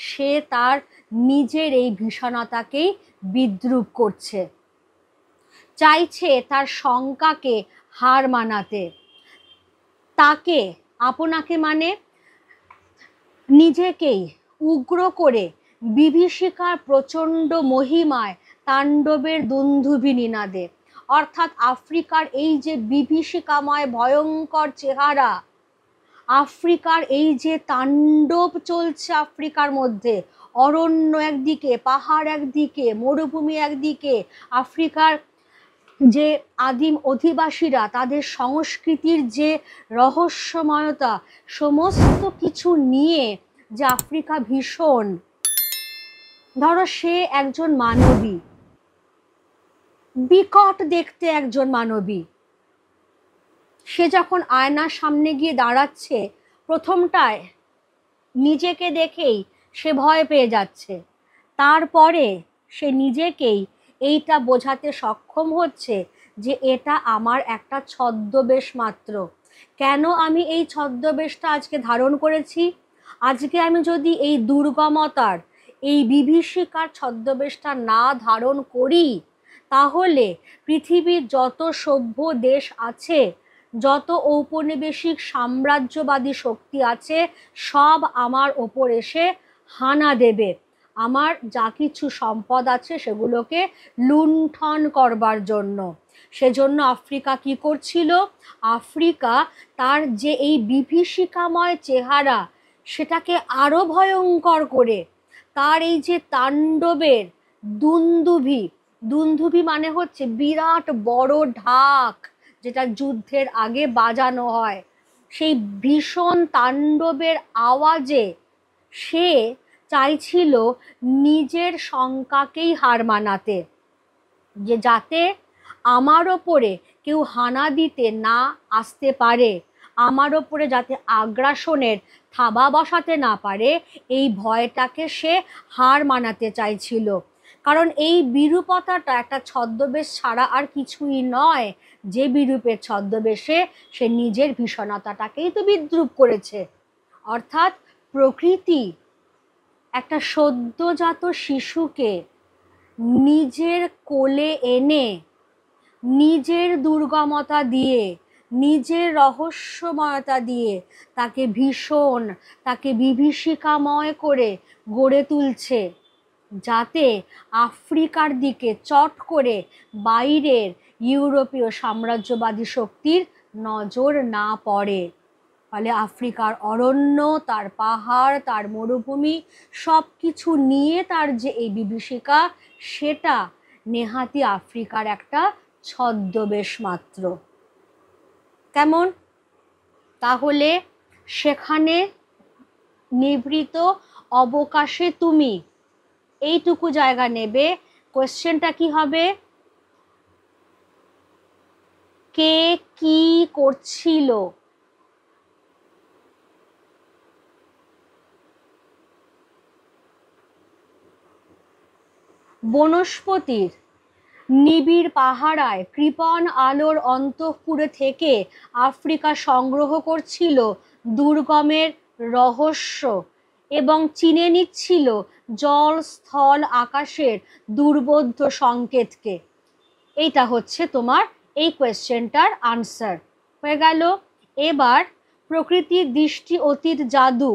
সে তার নিজের এই ভীষণতাকেই বিদ্রূপ করছে, চাইছে তার শঙ্কাকে হার মানাতে। তাকে, আপনাকে মানে নিজেকেই উগ্র করে বিভীষিকার প্রচণ্ড মহিমায় তাণ্ডবের দুন্দুভি নিনাদে। অর্থাৎ আফ্রিকার এই যে বিভীষিকাময় ভয়ঙ্কর চেহারা, আফ্রিকার এই যে তাণ্ডব চলছে আফ্রিকার মধ্যে, অরণ্য একদিকে, পাহাড় একদিকে, মরুভূমি একদিকে, আফ্রিকার যে আদিম অধিবাসীরা, তাদের সংস্কৃতির যে রহস্যময়তা, সমস্ত কিছু নিয়ে যে আফ্রিকা ভীষণ। ধরো সে একজন মানবী, বিকট দেখতে একজন মানবী, সে যখন আয়নার সামনে গিয়ে দাঁড়াচ্ছে, প্রথমটায় নিজেকে দেখেই সে ভয় পেয়ে যাচ্ছে, তারপরে সে নিজেকেই এইটা বোঝাতে সক্ষম হচ্ছে যে এটা আমার একটা ছদ্মবেশ মাত্র। কেন আমি এই ছদ্মবেশটা আজকে ধারণ করেছি? আজকে আমি যদি এই দুর্গমতার, এই বিভীষিকার ছদ্মবেশটা না ধারণ করি, তাহলে পৃথিবীর যত সভ্য দেশ আছে, যত ঔপনিবেশিক সাম্রাজ্যবাদী শক্তি আছে, সব আমার ওপর এসে হানা দেবে, আমার যা কিছু সম্পদ আছে সেগুলোকে লুণ্ঠন করবার জন্য। সেজন্য আফ্রিকা কি করছিল? আফ্রিকা তার যে এই বিভীষিকাময় চেহারা সেটাকে আরো ভয়ঙ্কর করে, তার এই যে তাণ্ডবের দুন্দুভি, দুন্দুভি মানে হচ্ছে বিরাট বড় ঢাক, যেটা যুদ্ধের আগে বাজানো হয়, সেই ভীষণ তাণ্ডবের আওয়াজে সে চাইছিল নিজের শঙ্কাকেই হার মানাতে, যে যাতে আমার ওপরে কেউ হানা দিতে না আসতে পারে, আমার ওপরে যাতে আগ্রাসনের থাবা বসাতে না পারে, এই ভয়টাকে সে হার মানাতে চাইছিল। কারণ এই বিরূপতাটা একটা ছদ্মবেশ ছাড়া আর কিছুই নয়, যে বিরূপের ছদ্মবেশে সে নিজের ভীষণতাটাকেই তো বিদ্রূপ করেছে। অর্থাৎ প্রকৃতি একটা সদ্যজাত শিশুকে নিজের কোলে এনে নিজের দুর্গমতা দিয়ে, নিজের রহস্যময়তা দিয়ে তাকে ভীষণ, তাকে বিভীষিকাময় করে গড়ে তুলছে, যাতে আফ্রিকার দিকে চট করে বাইরের ইউরোপীয় সাম্রাজ্যবাদী শক্তির নজর না পড়ে। ফলে আফ্রিকার অরণ্য, তার পাহাড়, তার মরুভূমি সব কিছু নিয়ে তার যে এই বিভীষিকা, সেটা নেহাতি আফ্রিকার একটা ছদ্মবেশ মাত্র। কেমন? তাহলে সেখানে নিভৃত অবকাশে তুমি এইটুকু জায়গা নেবে। কোয়েশ্চেনটা কি হবে? কে কি করছিল? বনস্পতির নিবিড় পাহারায় কৃপণ আলোর অন্তঃপুরে থেকে আফ্রিকা সংগ্রহ করছিল দুর্গমের রহস্য এবং চিনে নিচ্ছিল জল, স্থল, আকাশের দুর্বোধ্য সংকেতকে। এইটা হচ্ছে তোমার এই কোয়েশ্চেনটার আনসার হয়ে গেল। এবার প্রকৃতির দৃষ্টি অতীত জাদু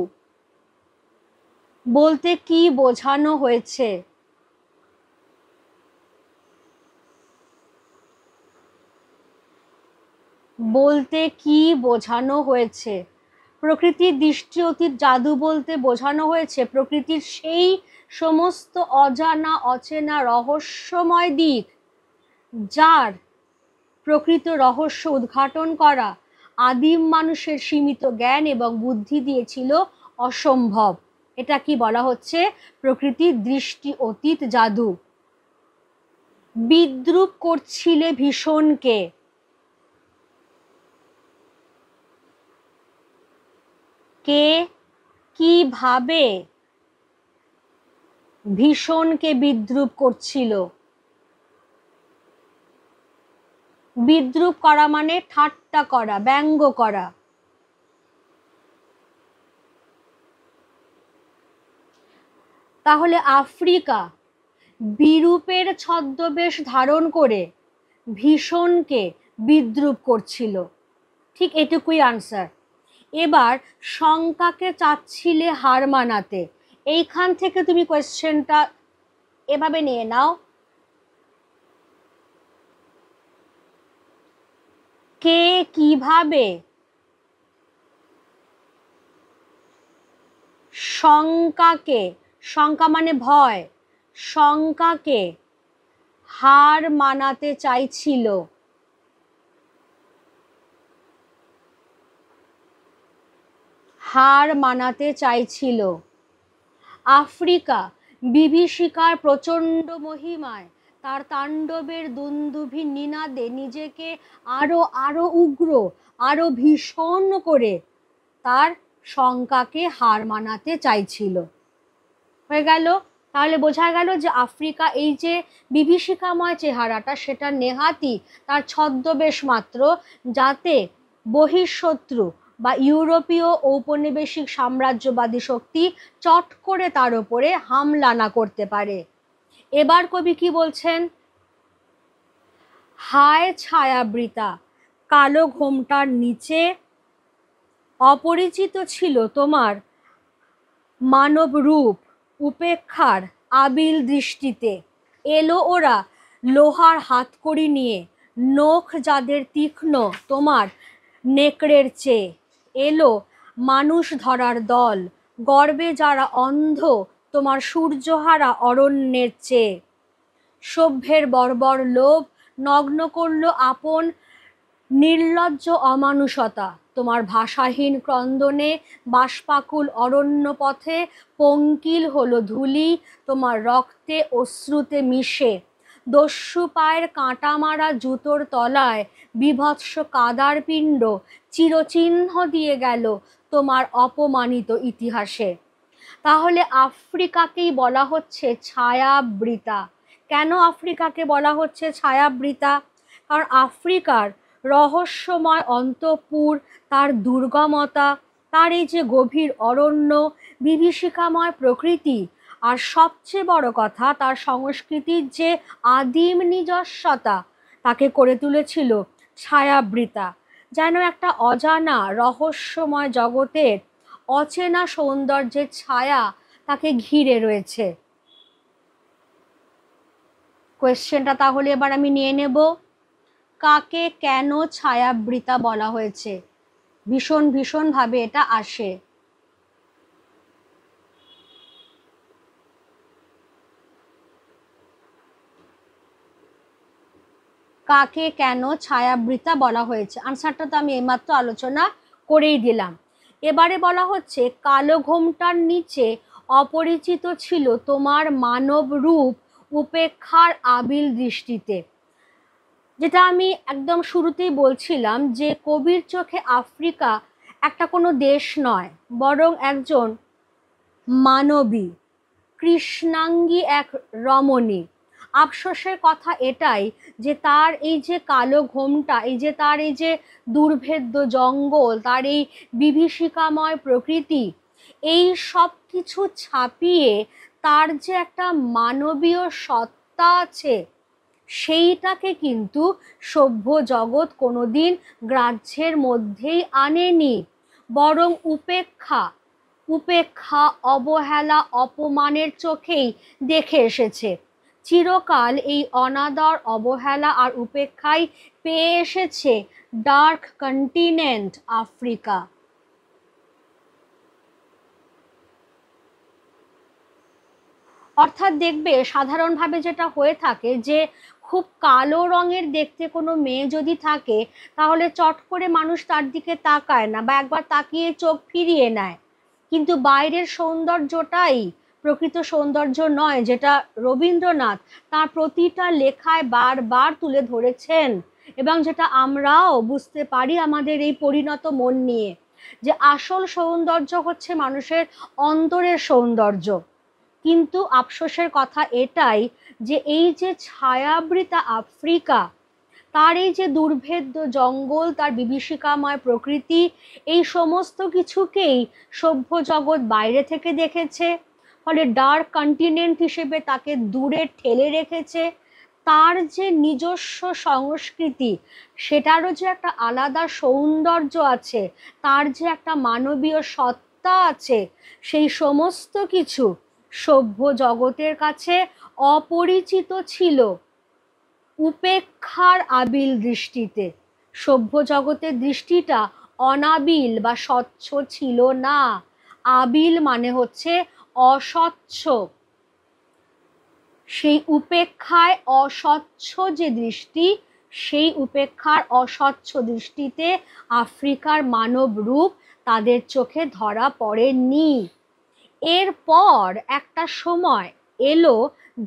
বলতে কি বোঝানো হয়েছে? বলতে কি বোঝানো হয়েছে? প্রকৃতির দৃষ্টি অতীত জাদু বলতে বোঝানো হয়েছে প্রকৃতির সেই সমস্ত অজানা, অচেনা, রহস্যময় দিক যার প্রকৃত রহস্য উদ্ঘাটন করা আদিম মানুষের সীমিত জ্ঞান এবং বুদ্ধি দিয়েছিল অসম্ভব। এটা কি বলা হচ্ছে? প্রকৃতির দৃষ্টি অতীত জাদু। বিদ্রূপ করছিলে ভীষণকে। কে কিভাবে ভীষণকে বিদ্রূপ করছিল? বিদ্রূপ করা মানে ঠাট্টা করা, ব্যঙ্গ করা। তাহলে আফ্রিকা বিরূপের ছদ্মবেশ ধারণ করে ভীষণকে বিদ্রূপ করছিল। ঠিক এটুকুই আনসার। এবার শঙ্কাকে চাচ্ছিলে হার মানাতে। এইখান থেকে তুমি কোয়েশ্চেনটা এভাবে নিয়ে নাও, কে কিভাবে শঙ্কাকে, শঙ্কা মানে ভয়, শঙ্কাকে হার মানাতে চাইছিল? হার মানাতে চাইছিল। আফ্রিকা বিভীষিকার প্রচণ্ড মহিমায়, তার তাণ্ডবের দুন্দুভি নিনাদে নিজেকে আরো আরো উগ্র, আরো ভীষণ করে তার শঙ্কাকে হার মানাতে চাইছিল। হয়ে গেল। তাহলে বোঝা গেল যে আফ্রিকা এই যে বিভীষিকাময় চেহারাটা, সেটা নেহাতি তার ছদ্মবেশ মাত্র, যাতে বহিঃশত্রু বা ইউরোপীয় ঔপনিবেশিক সাম্রাজ্যবাদী শক্তি চট করে তার উপরে হামলা না করতে পারে। এবার কবি কি বলছেন? হায় ছায়াবৃতা কালো ঘোমটার নিচে অপরিচিত ছিল তোমার মানব রূপ, উপেক্ষার আবিল দৃষ্টিতে। এলো ওরা লোহার হাতকড়ি নিয়ে, নখ যাদের তীক্ষ্ণ তোমার নেকড়ের চেয়ে। এলো মানুষ ধরার দল, গর্বে যারা অন্ধ তোমার সূর্যহারা অরণ্যের চেয়ে। সভ্যের বর্বর লোভ নগ্ন করল আপন নির্লজ্জ অমানুষতা, তোমার ভাষাহীন ক্রন্দনে বাষ্পাকুল অরণ্য পথে পঙ্কিল হলো ধূলি তোমার রক্তে অশ্রুতে মিশে। দস্যু পায়ের কাঁটা মারা জুতোর তলায় বিভৎস কাদার পিণ্ড চিরচিহ্ন দিয়ে গেল তোমার অপমানিত ইতিহাসে। তাহলে আফ্রিকাকেই বলা হচ্ছে ছায়াবৃতা। কেন আফ্রিকাকে বলা হচ্ছে ছায়াবৃতা? কারণ আফ্রিকার রহস্যময় অন্তঃপুর, তার দুর্গমতা, তার এই যে গভীর অরণ্য, বিভীষিকাময় প্রকৃতি, আর সবচেয়ে বড় কথা তার সংস্কৃতির যে আদিম নিজস্বতা, তাকে করে তুলেছিল ছায়াবৃতা। যেন একটা অজানা রহস্যময় জগতের অচেনা সৌন্দর্যের ছায়া তাকে ঘিরে রয়েছে। কোয়েশ্চেনটা তাহলে এবার আমি নিয়ে নেব, কাকে কেন ছায়াবৃতা বলা হয়েছে? ভীষণ ভাবে এটা আসে। কাকে কেন ছায়াবৃতা বলা হয়েছে? আনসারটা তো আমি এইমাত্র আলোচনা করেই দিলাম। এবারে বলা হচ্ছে কালো ঘোমটার নিচে অপরিচিত ছিল তোমার মানব রূপ উপেক্ষার আবিল দৃষ্টিতে। যেটা আমি একদম শুরুতেই বলছিলাম যে কবির চোখে আফ্রিকা একটা কোনো দেশ নয়, বরং একজন মানবী কৃষ্ণাঙ্গী এক রমণী। আফসোসের কথা এটাই যে তার এই যে কালো ঘোমটা, এই যে তার এই যে দুর্ভেদ্য জঙ্গল, তার এই বিভীষিকাময় প্রকৃতি, এই সব কিছু ছাপিয়ে তার যে একটা মানবীয় সত্তা আছে, সেইটাকে কিন্তু সভ্য জগৎ কোনোদিন গ্রাহ্যের মধ্যেই আনেনি, বরং উপেক্ষা অবহেলা অপমানের চোখেই দেখে এসেছে। চিরকাল এই অনাদর অবহেলা আর উপেক্ষাই পেয়ে এসেছে ডার্ক কন্টিনেন্ট আফ্রিকা। অর্থাৎ দেখবে সাধারণভাবে যেটা হয়ে থাকে যে খুব কালো রঙের দেখতে কোনো মেয়ে যদি থাকে, তাহলে চট করে মানুষ তার দিকে তাকায় না বা একবার তাকিয়ে চোখ ফিরিয়ে নেয়। কিন্তু বাইরের সৌন্দর্যটাই প্রকৃত সৌন্দর্য নয়, যেটা রবীন্দ্রনাথ তার প্রতিটা লেখায় বারবার তুলে ধরেছেন, এবং যেটা আমরাও বুঝতে পারি আমাদের এই পরিণত মন নিয়ে, যে আসল সৌন্দর্য হচ্ছে মানুষের অন্তরের সৌন্দর্য। কিন্তু আফসোসের কথা এটাই যে এই যে ছায়াবৃতা আফ্রিকা, তার এই যে দুর্ভেদ্য জঙ্গল, তার বিভীষিকাময় প্রকৃতি, এই সমস্ত কিছুকেই সভ্য জগৎ বাইরে থেকে দেখেছে, ফলে ডার্ক কন্টিনেন্ট হিসেবে তাকে দূরে ঠেলে রেখেছে। তার যে নিজস্ব সংস্কৃতি, সেটারও যে একটা আলাদা সৌন্দর্য আছে, তার যে একটা মানবীয় সত্তা আছে, সেই সমস্ত কিছু সভ্য জগতের কাছে অপরিচিত ছিল উপেক্ষার আবিল দৃষ্টিতে। সভ্য জগতের দৃষ্টিটা অনাবিল বা স্বচ্ছ ছিল না। আবিল মানে হচ্ছে অস্বচ্ছ। সেই উপেক্ষায় অস্বচ্ছ যে দৃষ্টি, সেই উপেক্ষার অস্বচ্ছ দৃষ্টিতে আফ্রিকার মানব রূপ তাদের চোখে ধরা পড়েনি। এরপর একটা সময় এলো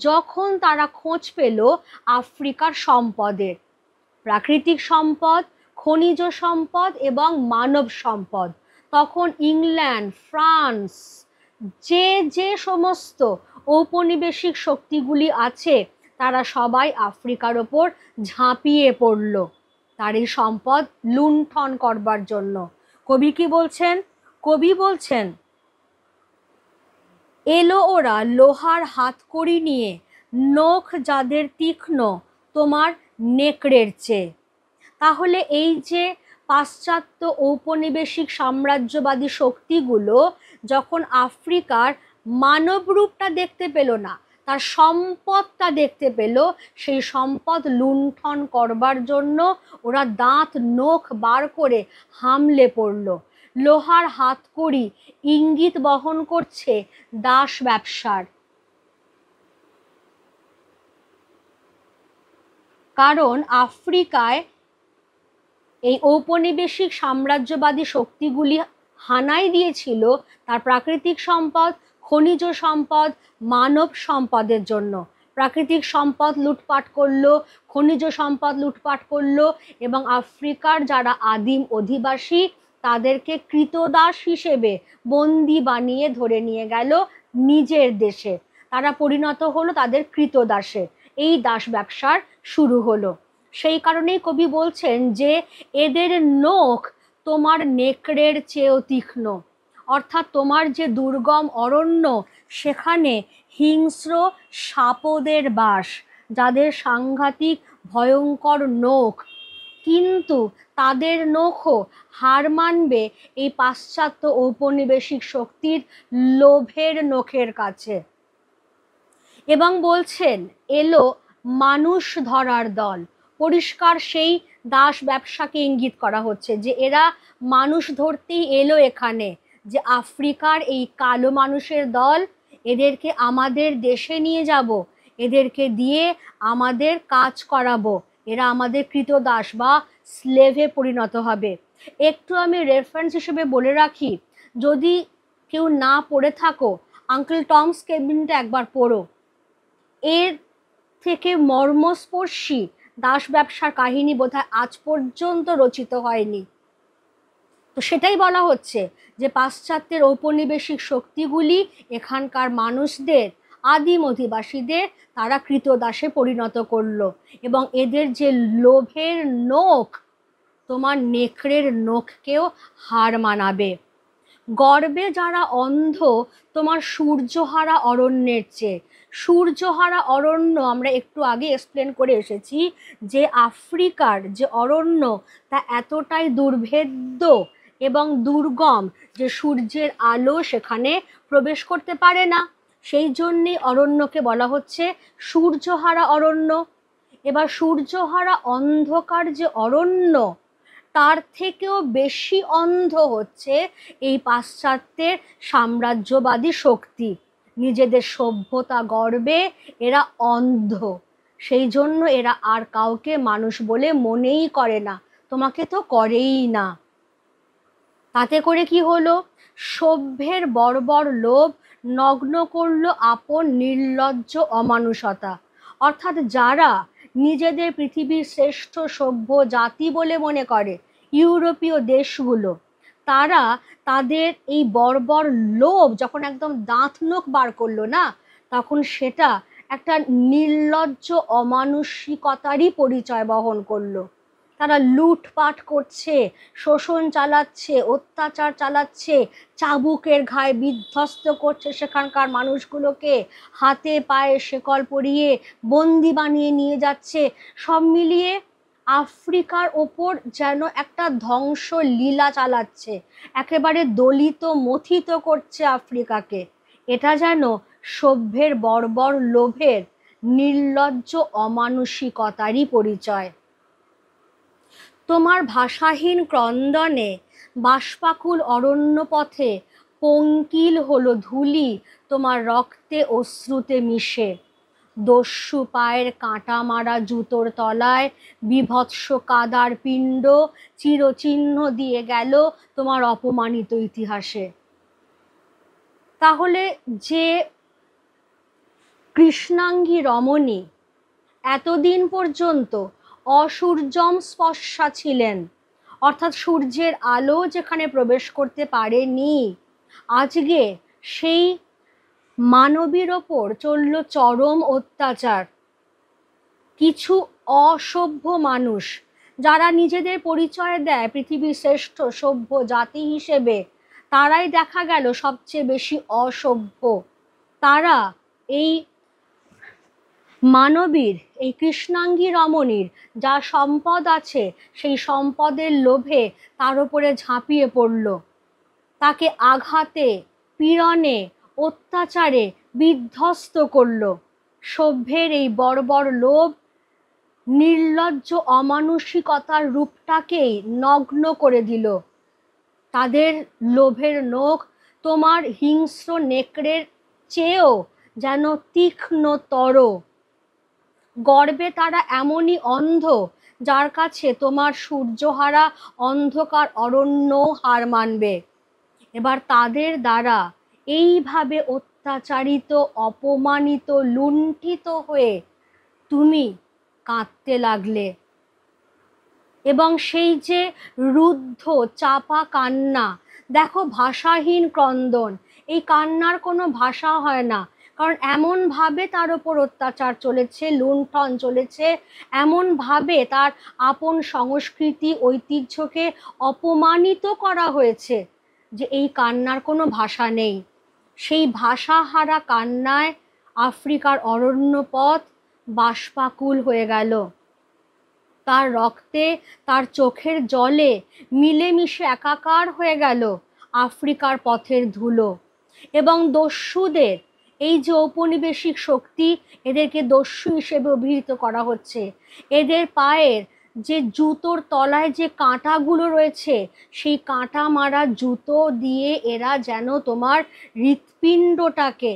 যখন তারা খোঁজ পেল আফ্রিকার সম্পদের, প্রাকৃতিক সম্পদ, খনিজ সম্পদ এবং মানব সম্পদ। তখন ইংল্যান্ড, ফ্রান্স, যে সমস্ত ঔপনিবেশিক শক্তিগুলি আছে, তারা সবাই আফ্রিকার ওপর ঝাঁপিয়ে পড়ল তার এই সম্পদ লুণ্ঠন করবার জন্য। কবি কি বলছেন? কবি বলছেন, এলো ওরা লোহার হাতকড়ি নিয়ে, নখ যাদের তীক্ষ্ণ তোমার নেকড়ের চেয়ে। তাহলে এই যে পাশ্চাত্য ঔপনিবেশিক সাম্রাজ্যবাদী শক্তিগুলো যখন আফ্রিকার মানব রূপটা দেখতে পেল না, তার সম্পদটা দেখতে পেল। সেই সম্পদ লুণ্ঠন করবার জন্য ওরা দাঁত নখ বার করে হামলে পড়ল। লোহার হাতকড়ি ইঙ্গিত বহন করছে দাস ব্যবসার। কারণ আফ্রিকায় এই ঔপনিবেশিক সাম্রাজ্যবাদী শক্তিগুলি হানাই দিয়েছিল তার প্রাকৃতিক সম্পদ, খনিজ সম্পদ, মানব সম্পদের জন্য। প্রাকৃতিক সম্পদ লুটপাট করলো, খনিজ সম্পদ লুটপাট করলো, এবং আফ্রিকার যারা আদিম অধিবাসী তাদেরকে কৃতদাস হিসেবে বন্দি বানিয়ে ধরে নিয়ে গেল নিজের দেশে। তারা পরিণত হলো তাদের কৃতদাসে। এই দাস ব্যবসার শুরু হলো। সেই কারণেই কবি বলছেন যে এদের নখ তোমার নেকড়ের চেয়েও তীক্ষ্ণ। অর্থাৎ তোমার যে দুর্গম অরণ্য, সেখানে হিংস্র সাপদের বাস, যাদের সাংঘাতিক ভয়ঙ্কর নখ, কিন্তু তাদের নখও হার মানবে এই পাশ্চাত্য ঔপনিবেশিক শক্তির লোভের নখের কাছে। এবং বলছেন এলো মানুষ ধরার দল। পরিষ্কার সেই দাস ব্যবসাকে ইঙ্গিত করা হচ্ছে যে এরা মানুষ ধরতেই এলো এখানে, যে আফ্রিকার এই কালো মানুষের দল, এদেরকে আমাদের দেশে নিয়ে যাব, এদেরকে দিয়ে আমাদের কাজ করাবো, এরা আমাদের কৃতদাস বা স্লেভে পরিণত হবে। একটু আমি রেফারেন্স হিসেবে বলে রাখি, যদি কেউ না পড়ে থাকো, আঙ্কেল টমস কেবিনটা একবার পড়ো। এর থেকে মর্মস্পর্শী দাস ব্যবসার কাহিনী বোধহয় আজ পর্যন্ত রচিত হয়নি। তো সেটাই বলা হচ্ছে যে পাশ্চাত্যের ঔপনিবেশিক শক্তিগুলি এখানকার মানুষদের, আদিম অধিবাসীদের তারা কৃতদাসে পরিণত করলো। এবং এদের যে লোভের নখ, তোমার নেকড়ের নখকেও হার মানাবে। গর্বে যারা অন্ধ তোমার সূর্যহারা অরণ্যের চেয়ে। সূর্যহারা অরণ্য আমরা একটু আগে এক্সপ্লেন করে এসেছি যে আফ্রিকার যে অরণ্য তা এতটাই দুর্ভেদ্য এবং দুর্গম যে সূর্যের আলো সেখানে প্রবেশ করতে পারে না। সেই জন্যেই অরণ্যকে বলা হচ্ছে সূর্যহারা অরণ্য। এবার সূর্যহারা অন্ধকার যে অরণ্য, তার থেকেও বেশি অন্ধ হচ্ছে এই পাশ্চাত্যের সাম্রাজ্যবাদী শক্তি। নিজেদের সভ্যতা গর্বে এরা অন্ধ, সেই জন্য এরা আর কাউকে মানুষ বলে মনেই করে না, তোমাকে তো করেই না। তাতে করে কি হলো? সভ্যের বর্বর লোভ নগ্ন করলো আপন নির্লজ্জ অমানুষতা। অর্থাৎ যারা নিজেদের পৃথিবীর শ্রেষ্ঠ সভ্য জাতি বলে মনে করে, ইউরোপীয় দেশগুলো, তারা তাদের এই বর্বর লোভ যখন একদম দাঁত নখ বার করলো না, তখন সেটা একটা নির্লজ্জ অমানুষিকতারই পরিচয় বহন করলো। তারা লুটপাট করছে, শোষণ চালাচ্ছে, অত্যাচার চালাচ্ছে, চাবুকের ঘায়ে বিধ্বস্ত করছে সেখানকার মানুষগুলোকে, হাতে পায়ে শেকল পরিয়ে বন্দি বানিয়ে নিয়ে যাচ্ছে। সব মিলিয়ে আফ্রিকার ওপর যেন একটা ধ্বংস লীলা চালাচ্ছে, একেবারে দলিত মথিত করছে আফ্রিকাকে। এটা যেন সভ্যের বর্বর লোভের নির্লজ্জ অমানুষিকতারই পরিচয়। তোমার ভাষাহীন ক্রন্দনে বাষ্পাকুল অরণ্য পথে পঙ্কিল হলো ধূলি তোমার রক্তে অশ্রুতে মিশে। দস্যু পায়ের কাঁটা মারা জুতোর তলায় বিভৎস কাদার পিণ্ড চিরচিহ্ন দিয়ে গেল তোমার অপমানিত ইতিহাসে। তাহলে যে কৃষ্ণাঙ্গী রমণী এতদিন পর্যন্ত অসূর্যম স্পর্শা ছিলেন, অর্থাৎ সূর্যের আলো যেখানে প্রবেশ করতে পারেনি, আজকে সেই মানবীর ওপর চলল চরম অত্যাচার। কিছু অসভ্য মানুষ যারা নিজেদের পরিচয় দেয় পৃথিবীর শ্রেষ্ঠ সভ্য জাতি হিসেবে, তারাই দেখা গেল সবচেয়ে বেশি অসভ্য। তারা এই মানবীর, এই কৃষ্ণাঙ্গী রমণীর যা সম্পদ আছে সেই সম্পদের লোভে তার উপরে ঝাঁপিয়ে পড়ল, তাকে আঘাতে, পীড়নে, অত্যাচারে বিধ্বস্ত করল। সভ্যের এই বর্বর লোভ নির্লজ্জ অমানুষিকতার রূপটাকেই নগ্ন করে দিল। তাদের লোভের নখ তোমার হিংস্র নেকড়ের চেয়েও যেন তীক্ষ্ণতর। গর্বে তারা এমনই অন্ধ যার কাছে তোমার সূর্যহারা অন্ধকার অরণ্য হার মানবে। এবার তাদের দ্বারা এইভাবে অত্যাচারিত, অপমানিত, লুণ্ঠিত হয়ে তুমি কাঁদতে লাগলে। এবং সেই যে রুদ্ধ চাপা কান্না, দেখো ভাষাহীন ক্রন্দন, এই কান্নার কোনো ভাষা হয় না, কারণ এমনভাবে তার ওপর অত্যাচার চলেছে, লুণ্ঠন চলেছে, এমনভাবে তার আপন সংস্কৃতি ঐতিহ্যকে অপমানিত করা হয়েছে যে এই কান্নার কোনো ভাষা নেই। সেই ভাষাহারা কান্নায় আফ্রিকার অরণ্যপথ বাষ্পাকুল হয়ে গেল। তার রক্তে, তার চোখের জলে মিলেমিশে একাকার হয়ে গেল আফ্রিকার পথের ধুলো। এবং দস্যুদের এই যে ঔপনিবেশিক শক্তি, এদেরকে দস্যু হিসেবে অভিহিত করা হচ্ছে। এদের পায়ের যে জুতোর তলায় যে কাঁটাগুলো রয়েছে, সেই কাঁটা মারা জুতো দিয়ে এরা যেন তোমার হৃৎপিণ্ডটাকে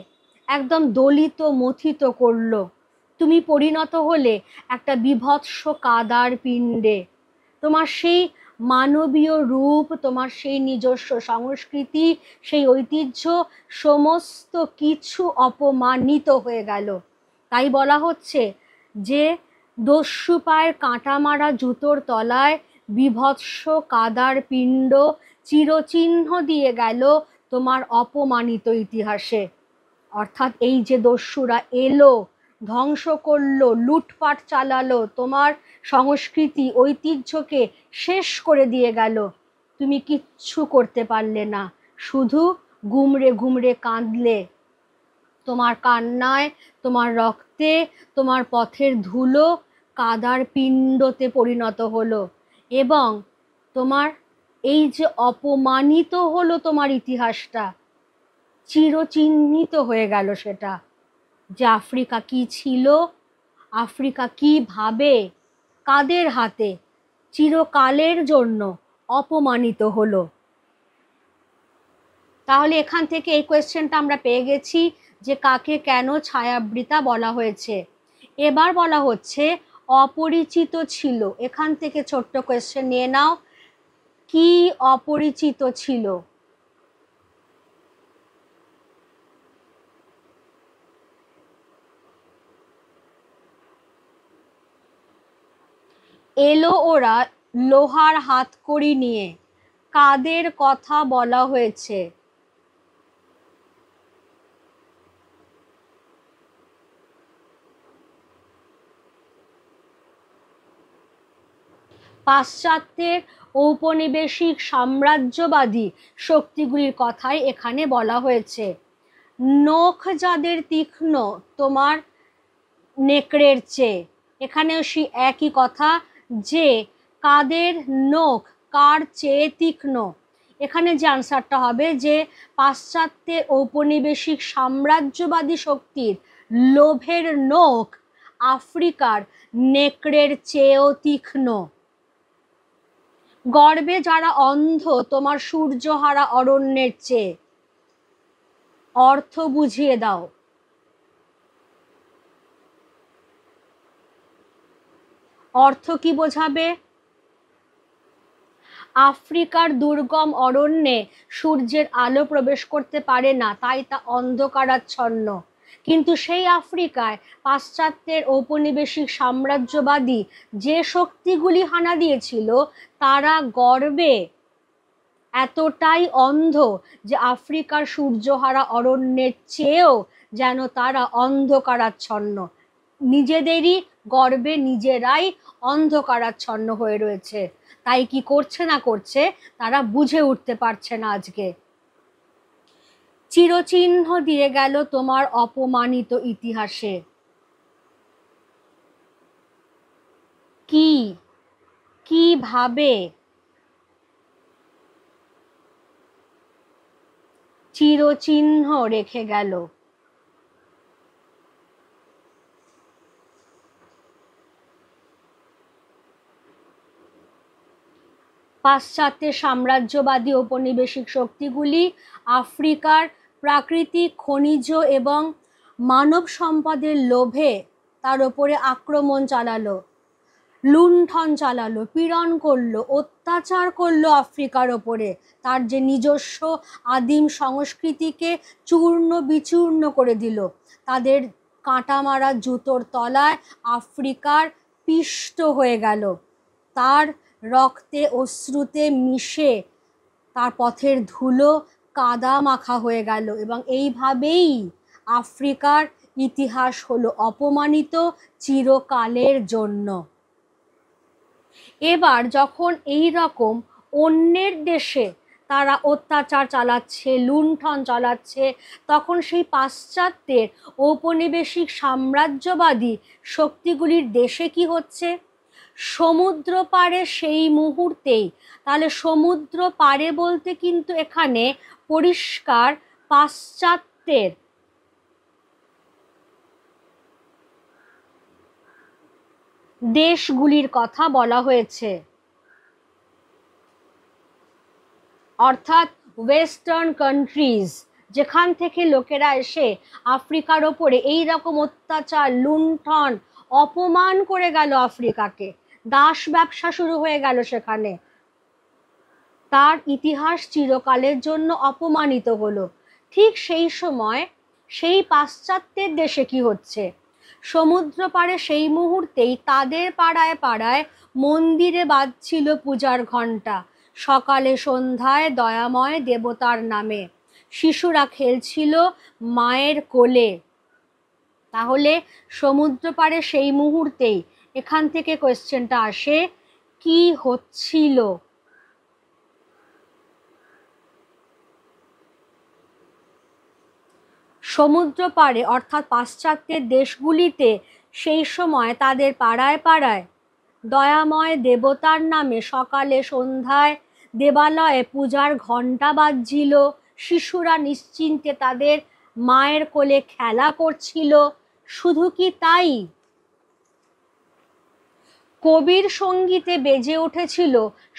একদম দলিত মথিত করলো। তুমি পরিণত হলে একটা বীভৎস কাদার পিণ্ডে। তোমার সেই মানবীয় রূপ, তোমার সেই নিজস্ব সংস্কৃতি, সেই ঐতিহ্য সমস্ত কিছু অপমানিত হয়ে গেল। তাই বলা হচ্ছে যে দস্যু পায়ের কাঁটা মারা জুতোর তলায় বীভৎস কাদার পিণ্ড চিরচিহ্ন দিয়ে গেল তোমার অপমানিত ইতিহাসে। অর্থাৎ এই যে দস্যুরা এলো, ধ্বংস করলো, লুটপাট চালালো, তোমার সংস্কৃতি ঐতিহ্যকে শেষ করে দিয়ে গেল, তুমি কিচ্ছু করতে পারলে না, শুধু গুমড়ে গুমড়ে কাঁদলে। তোমার কান্নায়, তোমার রক্তে, তোমার পথের ধুলো কাদার পিণ্ডতে পরিণত হলো। এবং তোমার এই যে অপমানিত হলো তোমার ইতিহাসটা, চিরচিহ্নিত হয়ে গেল সেটা, যে আফ্রিকা কি ছিল, আফ্রিকা কিভাবে কাদের হাতে চিরকালের জন্য অপমানিত হলো। তাহলে এখান থেকে এই কোয়েশ্চেনটা আমরা পেয়ে গেছি যে কাকে কেন ছায়াবৃতা বলা হয়েছে। এবার বলা হচ্ছে অপরিচিত ছিল। এখান থেকে ছোট্ট কোয়েশ্চেন নিয়ে নাও, কি অপরিচিত ছিল? এলো ওরা লোহার হাতকড়ি নিয়ে, কাদের কথা বলা হয়েছে? পাশ্চাত্যের ঔপনিবেশিক সাম্রাজ্যবাদী শক্তিগুলির কথাই এখানে বলা হয়েছে। নখ যাদের তীক্ষ্ণ তোমার নেকড়ের চেয়ে, এখানেও সেই একই কথা, যে কাদের নখ কার চেয়ে তীক্ষ্ণ। এখানে যে আনসারটা হবে যে পাশ্চাত্যের ঔপনিবেশিক সাম্রাজ্যবাদী শক্তির লোভের নখ আফ্রিকার নেকড়ের চেয়েও তীক্ষ্ণ। গর্বে যারা অন্ধ তোমার সূর্যহারা অরণ্যের চেয়ে। অর্থ বুঝিয়ে দাও। অর্থ কি বোঝাবে? আফ্রিকার দুর্গম অরণ্যে সূর্যের আলো প্রবেশ করতে পারে না, তাই তা অন্ধকারাচ্ছন্ন। কিন্তু সেই আফ্রিকায় পাশ্চাত্যের ঔপনিবেশিক সাম্রাজ্যবাদী যে শক্তিগুলি হানা দিয়েছিল, তারা গর্বে এতটাই অন্ধ যে আফ্রিকার সূর্যহারা অরণ্যের চেয়েও যেন তারা অন্ধকারাচ্ছন্ন। নিজেদেরই গর্বে নিজেরাই অন্ধকারাচ্ছন্ন হয়ে রয়েছে। তাই কি করছে না করছে তারা বুঝে উঠতে পারছে না। আজকে চিরচিহ্ন দিয়ে গেল তোমার অপমানিত ইতিহাসে। কিভাবে? চিরচিহ্ন রেখে গেল। পাশ্চাত্যের সাম্রাজ্যবাদী ঔপনিবেশিক শক্তিগুলি আফ্রিকার প্রাকৃতিক খনিজ এবং মানব সম্পদের লোভে তার ওপরে আক্রমণ চালালো, লুণ্ঠন চালালো, পীড়ন করলো, অত্যাচার করলো আফ্রিকার ওপরে। তার যে নিজস্ব আদিম সংস্কৃতিকে চূর্ণ বিচূর্ণ করে দিল। তাদের কাঁটা মারা জুতোর তলায় আফ্রিকার পিষ্ট হয়ে গেল। তার রক্তে অশ্রুতে মিশে তার পথের ধুলো কাদা মাখা হয়ে গেল, এবং এইভাবেই আফ্রিকার ইতিহাস হলো অপমানিত চিরকালের জন্য। এবার যখন এই রকম অন্যের দেশে তারা অত্যাচার চালাচ্ছে, লুণ্ঠন চালাচ্ছে, তখন সেই পাশ্চাত্যের ঔপনিবেশিক সাম্রাজ্যবাদী শক্তিগুলির দেশে কি হচ্ছে? সমুদ্র পাড়ে সেই মুহূর্তেই, তাহলে সমুদ্র পাড়ে বলতে কিন্তু এখানে পরিষ্কার পাশ্চাত্যের দেশগুলির কথা বলা হয়েছে, অর্থাৎ ওয়েস্টার্ন কান্ট্রিজ, যেখান থেকে লোকেরা এসে আফ্রিকার ওপরে এই রকম অত্যাচার, লুণ্ঠন, অপমান করে গেল আফ্রিকাকে। দাস ব্যবসা শুরু হয়ে গেল সেখানে। তার ইতিহাস চিরকালের জন্য অপমানিত হলো। ঠিক সেই সময় সেই পাশ্চাত্যের দেশে কি হচ্ছে? সমুদ্র পাড়ে সেই মুহূর্তেই তাদের পাড়ায় পাড়ায় মন্দিরে বাজছিল পূজার ঘণ্টা। সকালে সন্ধ্যায় দয়াময় দেবতার নামে শিশুরা খেলছিল মায়ের কোলে। তাহলে সমুদ্র পাড়ে সেই মুহূর্তেই এখান থেকে কোয়েশ্চেনটা আসে, কি হচ্ছিল? সমুদ্র পাড়ে অর্থাৎ পাশ্চাত্যের দেশগুলিতে সেই সময় তাদের পাড়ায় পাড়ায় দয়াময় দেবতার নামে সকালে সন্ধ্যায় দেবালয়ে পূজার ঘণ্টা বাজছিল। শিশুরা নিশ্চিন্তে তাদের মায়ের কোলে খেলা করছিল। শুধু কি তাই, কবির সঙ্গীতে বেজে উঠেছিল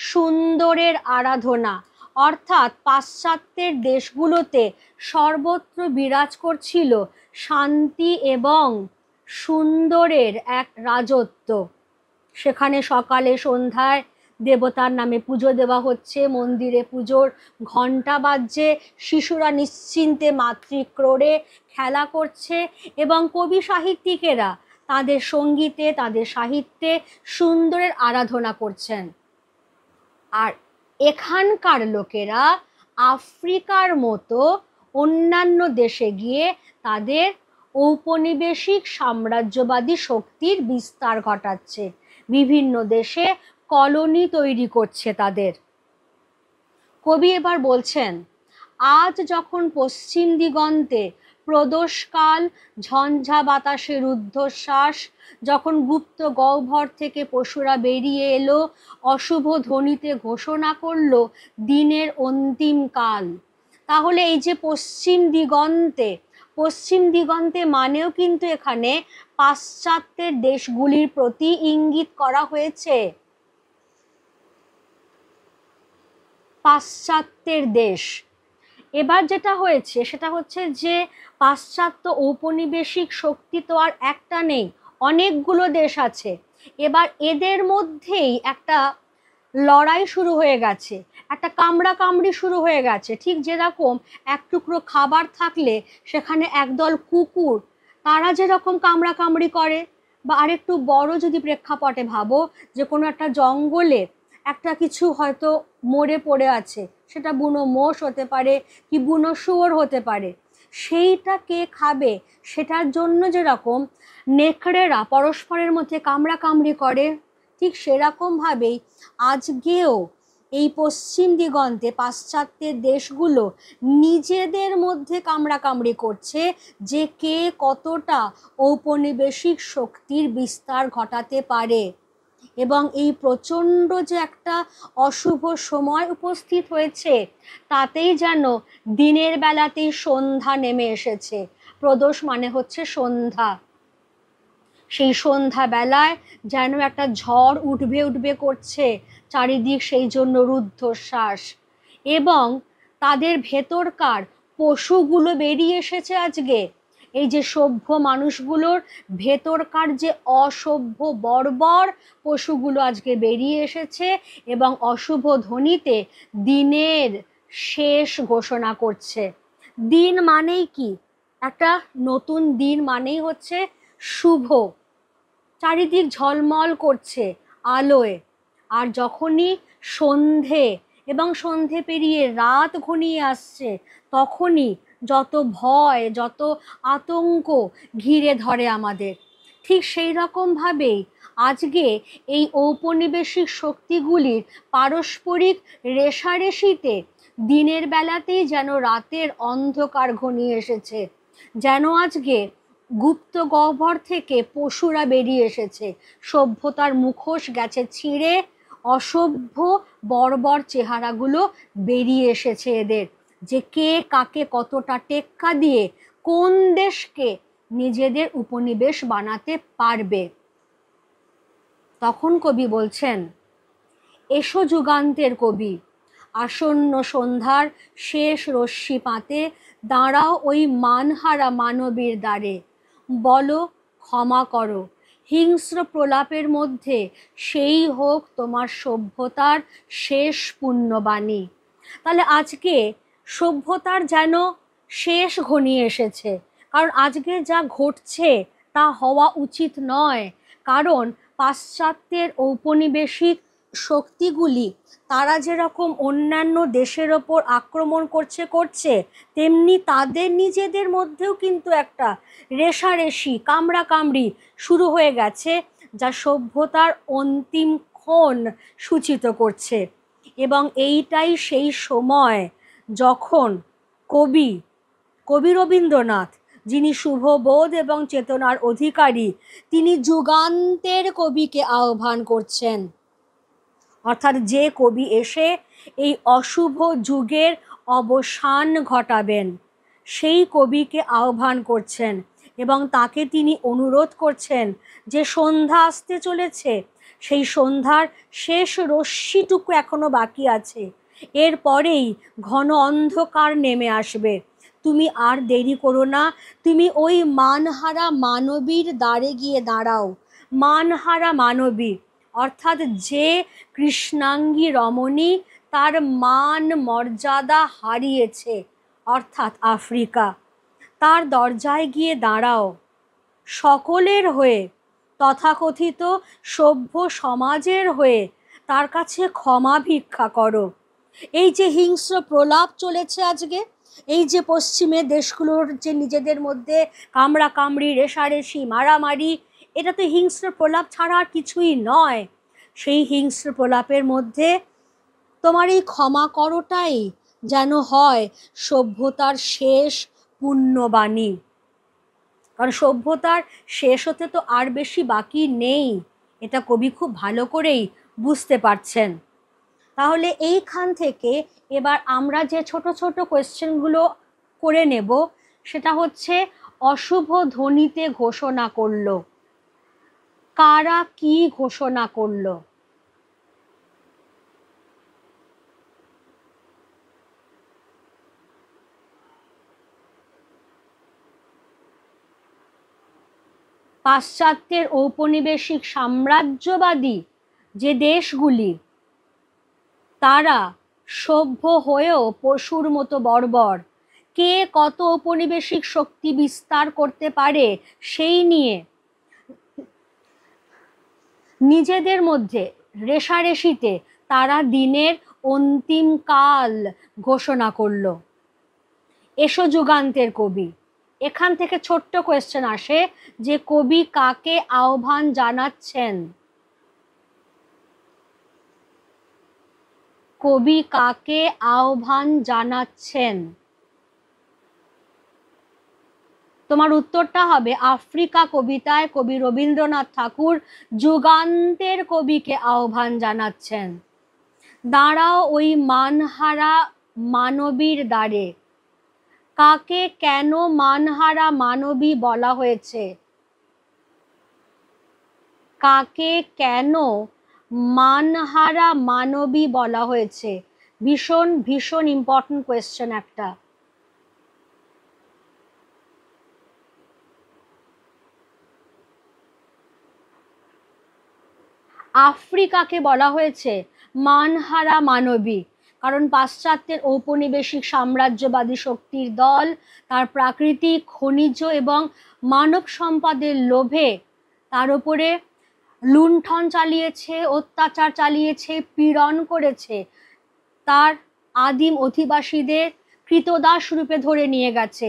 সুন্দরের আরাধনা। অর্থাৎ পাশ্চাত্যের দেশগুলোতে সর্বত্র বিরাজ করছিল শান্তি এবং সুন্দরের এক রাজত্ব। সেখানে সকালে সন্ধ্যায় দেবতার নামে পুজো দেওয়া হচ্ছে, মন্দিরে পুজোর ঘণ্টা বাজছে, শিশুরা নিশ্চিন্তে মাতৃক্রোড়ে খেলা করছে, এবং কবি সাহিত্যিকেরা তাদের সঙ্গীতে, তাদের সাহিত্যে সুন্দরের আরাধনা করছেন। আর এখানকার লোকেরা আফ্রিকার মতো অন্যান্য দেশে গিয়ে তাদের ঔপনিবেশিক সাম্রাজ্যবাদী শক্তির বিস্তার ঘটাচ্ছে, বিভিন্ন দেশে কলোনি তৈরি করছে তাদের। কবি এবার বলছেন, আজ যখন পশ্চিম দিগন্তে প্রদোষকাল, ঝঞ্ঝা বাতাসের ঊর্ধ্বশ্বাস, যখন গুপ্ত গহ্বর থেকে পশুরা বেরিয়ে এলো, অশুভ ধ্বনিতে ঘোষণা করলো দিনের অন্তিম কাল। তাহলে এই যে পশ্চিম দিগন্তে, পশ্চিম দিগন্তে মানেও কিন্তু এখানে পাশ্চাত্যের দেশগুলির প্রতি ইঙ্গিত করা হয়েছে। পাশ্চাত্যের দেশ। এবার যেটা হয়েছে সেটা হচ্ছে যে পাশ্চাত্য ঔপনিবেশিক শক্তি তো আর একটা নেই, অনেকগুলো দেশ আছে। এবার এদের মধ্যেই একটা লড়াই শুরু হয়ে গেছে, একটা কামড়া কামড়ি শুরু হয়ে গেছে। ঠিক যেরকম এক টুকরো খাবার থাকলে সেখানে একদল কুকুর তারা যেরকম কামড়া কামড়ি করে, বা আরেকটু বড় যদি প্রেক্ষাপটে ভাবো, যে কোনো একটা জঙ্গলে একটা কিছু হয়তো মরে পড়ে আছে, সেটা বুনো মোষ হতে পারে কি বুনো শুয়োর হতে পারে, সেইটা কে খাবে সেটার জন্য যেরকম নেকড়েরা পরস্পরের মধ্যে কামড়া কামড়ি করে, ঠিক সেরকমভাবেই আজকেও এই পশ্চিম দিগন্তে পাশ্চাত্যের দেশগুলো নিজেদের মধ্যে কামড়া কামড়ি করছে, যে কে কতটা ঔপনিবেশিক শক্তির বিস্তার ঘটাতে পারে। এবং এই প্রচণ্ড যে একটা অশুভ সময় উপস্থিত হয়েছে, তাতেই যেন দিনের বেলাতেই সন্ধ্যা নেমে এসেছে। প্রদোষ মানে হচ্ছে সন্ধ্যা। সেই সন্ধ্যা বেলায় যেন একটা ঝড় উঠবে উঠবে করছে চারিদিক, সেই জন্য রুদ্ধশ্বাস। এবং তাদের ভেতরকার পশুগুলো বেরিয়ে এসেছে আজকে। এই যে সভ্য মানুষগুলোর ভেতরকার যে অসভ্য বর্বর পশুগুলো আজকে বেরিয়ে এসেছে এবং অশুভ ধ্বনিতে দিনের শেষ ঘোষণা করছে। দিন মানেই কি? একটা নতুন দিন মানেই হচ্ছে শুভ। চারিদিক ঝলমল করছে আলোয়। আর যখনই সন্ধে এবং সন্ধে পেরিয়ে রাত ঘনিয়ে আসছে, তখনই যত ভয়, যত আতঙ্ক ঘিরে ধরে আমাদের। ঠিক সেই রকমভাবেই আজকে এই ঔপনিবেশিক শক্তিগুলির পারস্পরিক রেষারেষিতে দিনের বেলাতেই যেন রাতের অন্ধকার ঘনিয়ে এসেছে। যেন আজকে গুপ্ত গহ্বর থেকে পশুরা বেরিয়ে এসেছে, সভ্যতার মুখোশ গেছে ছিঁড়ে, অসভ্য বর্বর চেহারাগুলো বেরিয়ে এসেছে এদের, যে কে কাকে কতটা টেক্কা দিয়ে কোন দেশকে নিজেদের উপনিবেশ বানাতে পারবে। তখন কবি বলছেন, এসো যুগান্তের কবি, আসন্ন সন্ধ্যার শেষ রশ্মিপাতে দাঁড়াও ওই মানহারা মানবীর দ্বারে, বলো ক্ষমা করো হিংস্র প্রলাপের মধ্যে সেই হোক তোমার সভ্যতার শেষ পুণ্যবাণী। তাহলে আজকে সভ্যতার যেন শেষ ঘনিয়ে এসেছে, কারণ আজকে যা ঘটছে তা হওয়া উচিত নয়। কারণ পাশ্চাত্যের ঔপনিবেশিক শক্তিগুলি তারা যেরকম অন্যান্য দেশের ওপর আক্রমণ করছে, তেমনি তাদের নিজেদের মধ্যেও কিন্তু একটা রেষারেষি, কামড়াকামড়ি শুরু হয়ে গেছে, যা সভ্যতার অন্তিম ক্ষণ সূচিত করছে। এবং এইটাই সেই সময় যখন কবি রবীন্দ্রনাথ, যিনি শুভবোধ এবং চেতনার অধিকারী, তিনি যুগান্তের কবিকে আহ্বান করছেন। অর্থাৎ যে কবি এসে এই অশুভ যুগের অবসান ঘটাবেন, সেই কবিকে আহ্বান করছেন এবং তাকে তিনি অনুরোধ করছেন যে সন্ধ্যা আসতে চলেছে, সেই সন্ধ্যার শেষ রশ্মিটুকু এখনো বাকি আছে, এরপরেই ঘন অন্ধকার নেমে আসবে। তুমি আর দেরি করো না, তুমি ওই মানহারা মানবীর দ্বারে গিয়ে দাঁড়াও। মানহারা মানবী অর্থাৎ যে কৃষ্ণাঙ্গী রমণী তার মান মর্যাদা হারিয়েছে, অর্থাৎ আফ্রিকা, তার দরজায় গিয়ে দাঁড়াও। সকলের হয়ে, তথাকথিত সভ্য সমাজের হয়ে তার কাছে ক্ষমা ভিক্ষা করো। এই যে হিংস্র প্রলাপ চলেছে আজকে, এই যে পশ্চিমের দেশগুলোর যে নিজেদের মধ্যে কামড়াকামড়ি, রেষারেষি, মারামারি, এটা তো হিংস্র প্রলাপ ছাড়া আর কিছুই নয়। সেই হিংস্র প্রলাপের মধ্যে তোমার এই ক্ষমা করোটাই যেন হয় সভ্যতার শেষ পুণ্যবাণী। কারণ সভ্যতার শেষ হতে তো আর বেশি বাকি নেই, এটা কবি খুব ভালো করেই বুঝতে পারছেন। তাহলে এইখান থেকে এবার আমরা যে ছোট ছোট কোয়েশ্চেনগুলো করে নেব, সেটা হচ্ছে অশুভ ধ্বনিতে ঘোষণা করলো, কারা কি ঘোষণা করলো? পাশ্চাত্যের ঔপনিবেশিক সাম্রাজ্যবাদী যে দেশগুলি, তারা সভ্য হয়েও পশুর মতো বর্বর। কে কত ঔপনিবেশিক শক্তি বিস্তার করতে পারে সেই নিয়ে নিজেদের মধ্যে রেষারেষিতে তারা দিনের অন্তিম কাল ঘোষণা করল। এসো যুগান্তের কবি, এখান থেকে ছোট্ট কোয়েশ্চেন আসে যে কবি কাকে আহ্বান জানাচ্ছেন? কবি কাকে আহ্বান জানাচ্ছেন? তোমার উত্তরটা হবে আফ্রিকা কবিতায় কবি রবীন্দ্রনাথ ঠাকুর যুগান্তের কবিকে আহ্বান জানাচ্ছেন, দাঁড়াও ওই মানহারা মানবীর দ্বারে। কাকে কেন মানহারা মানবী বলা হয়েছে? কাকে কেন মানহারা মানবী বলা হয়েছে? ভীষণ ভীষণ ইম্পর্টেন্ট কোয়েশ্চেন একটা। আফ্রিকাকে বলা হয়েছে মানহারা মানবী, কারণ পাশ্চাত্যের ঔপনিবেশিক সাম্রাজ্যবাদী শক্তির দল তার প্রাকৃতিক খনিজ এবং মানব সম্পদের লোভে তার উপরে লুণ্ঠন চালিয়েছে, অত্যাচার চালিয়েছে, পীড়ন করেছে, তার আদিম অধিবাসীদের কৃতদাস রূপে ধরে নিয়ে গেছে,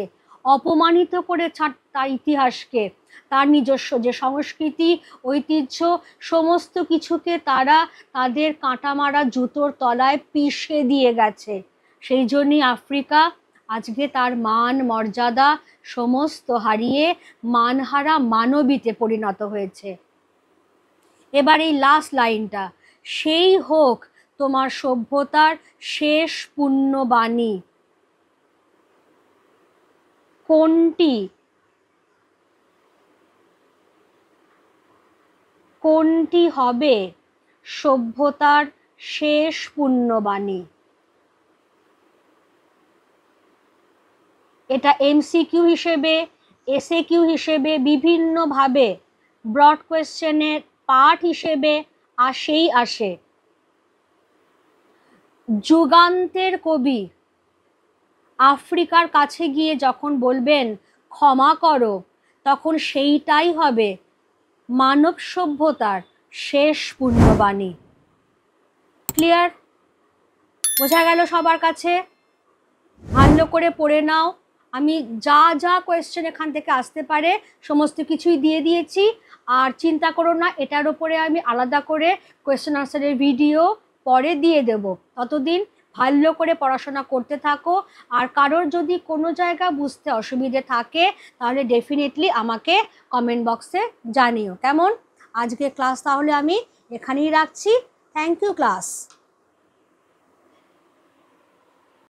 অপমানিত করে তার ইতিহাসকে, তার নিজস্ব যে সংস্কৃতি ঐতিহ্য সমস্ত কিছুকে তারা তাদের কাঁটা মারা জুতোর তলায় পিষে দিয়ে গেছে। সেই জন্যই আফ্রিকা আজকে তার মান মর্যাদা সমস্ত হারিয়ে মানহারা মানবীতে পরিণত হয়েছে। এবার এই লাস্ট লাইনটা, সেই হোক তোমার সভ্যতার শেষ পুণ্যবাণী। কোনটি কোনটি হবে সভ্যতার শেষ পুণ্যবাণী? এটা এমসিকিউ হিসেবে, এসএকিউ হিসেবে, বিভিন্নভাবে ব্রড কোয়েশ্চেনের পার্ট হিসেবে আসে। যুগান্তের কবি আফ্রিকার কাছে গিয়ে যখন বলবেন ক্ষমা করো, তখন সেইটাই হবে মানব সভ্যতার শেষ পুণ্যবাণী। ক্লিয়ার? বোঝা গেল সবার কাছে? ভালো করে পড়ে নাও। আমি যা যা কোয়েশ্চেন এখান থেকে আসতে পারে সমস্ত কিছুই দিয়ে দিয়েছি। আর চিন্তা করো না, এটার উপরে আমি আলাদা করে কোয়েশ্চেন আনসারের ভিডিও পরে দিয়ে দেব। ততদিন ভালো করে পড়াশোনা করতে থাকো। আর কারোর যদি কোনো জায়গা বুঝতে অসুবিধে থাকে তাহলে ডেফিনেটলি আমাকে কমেন্ট বক্সে জানিও। কেমন? আজকে ক্লাস তাহলে আমি এখানেই রাখছি। Thank you class.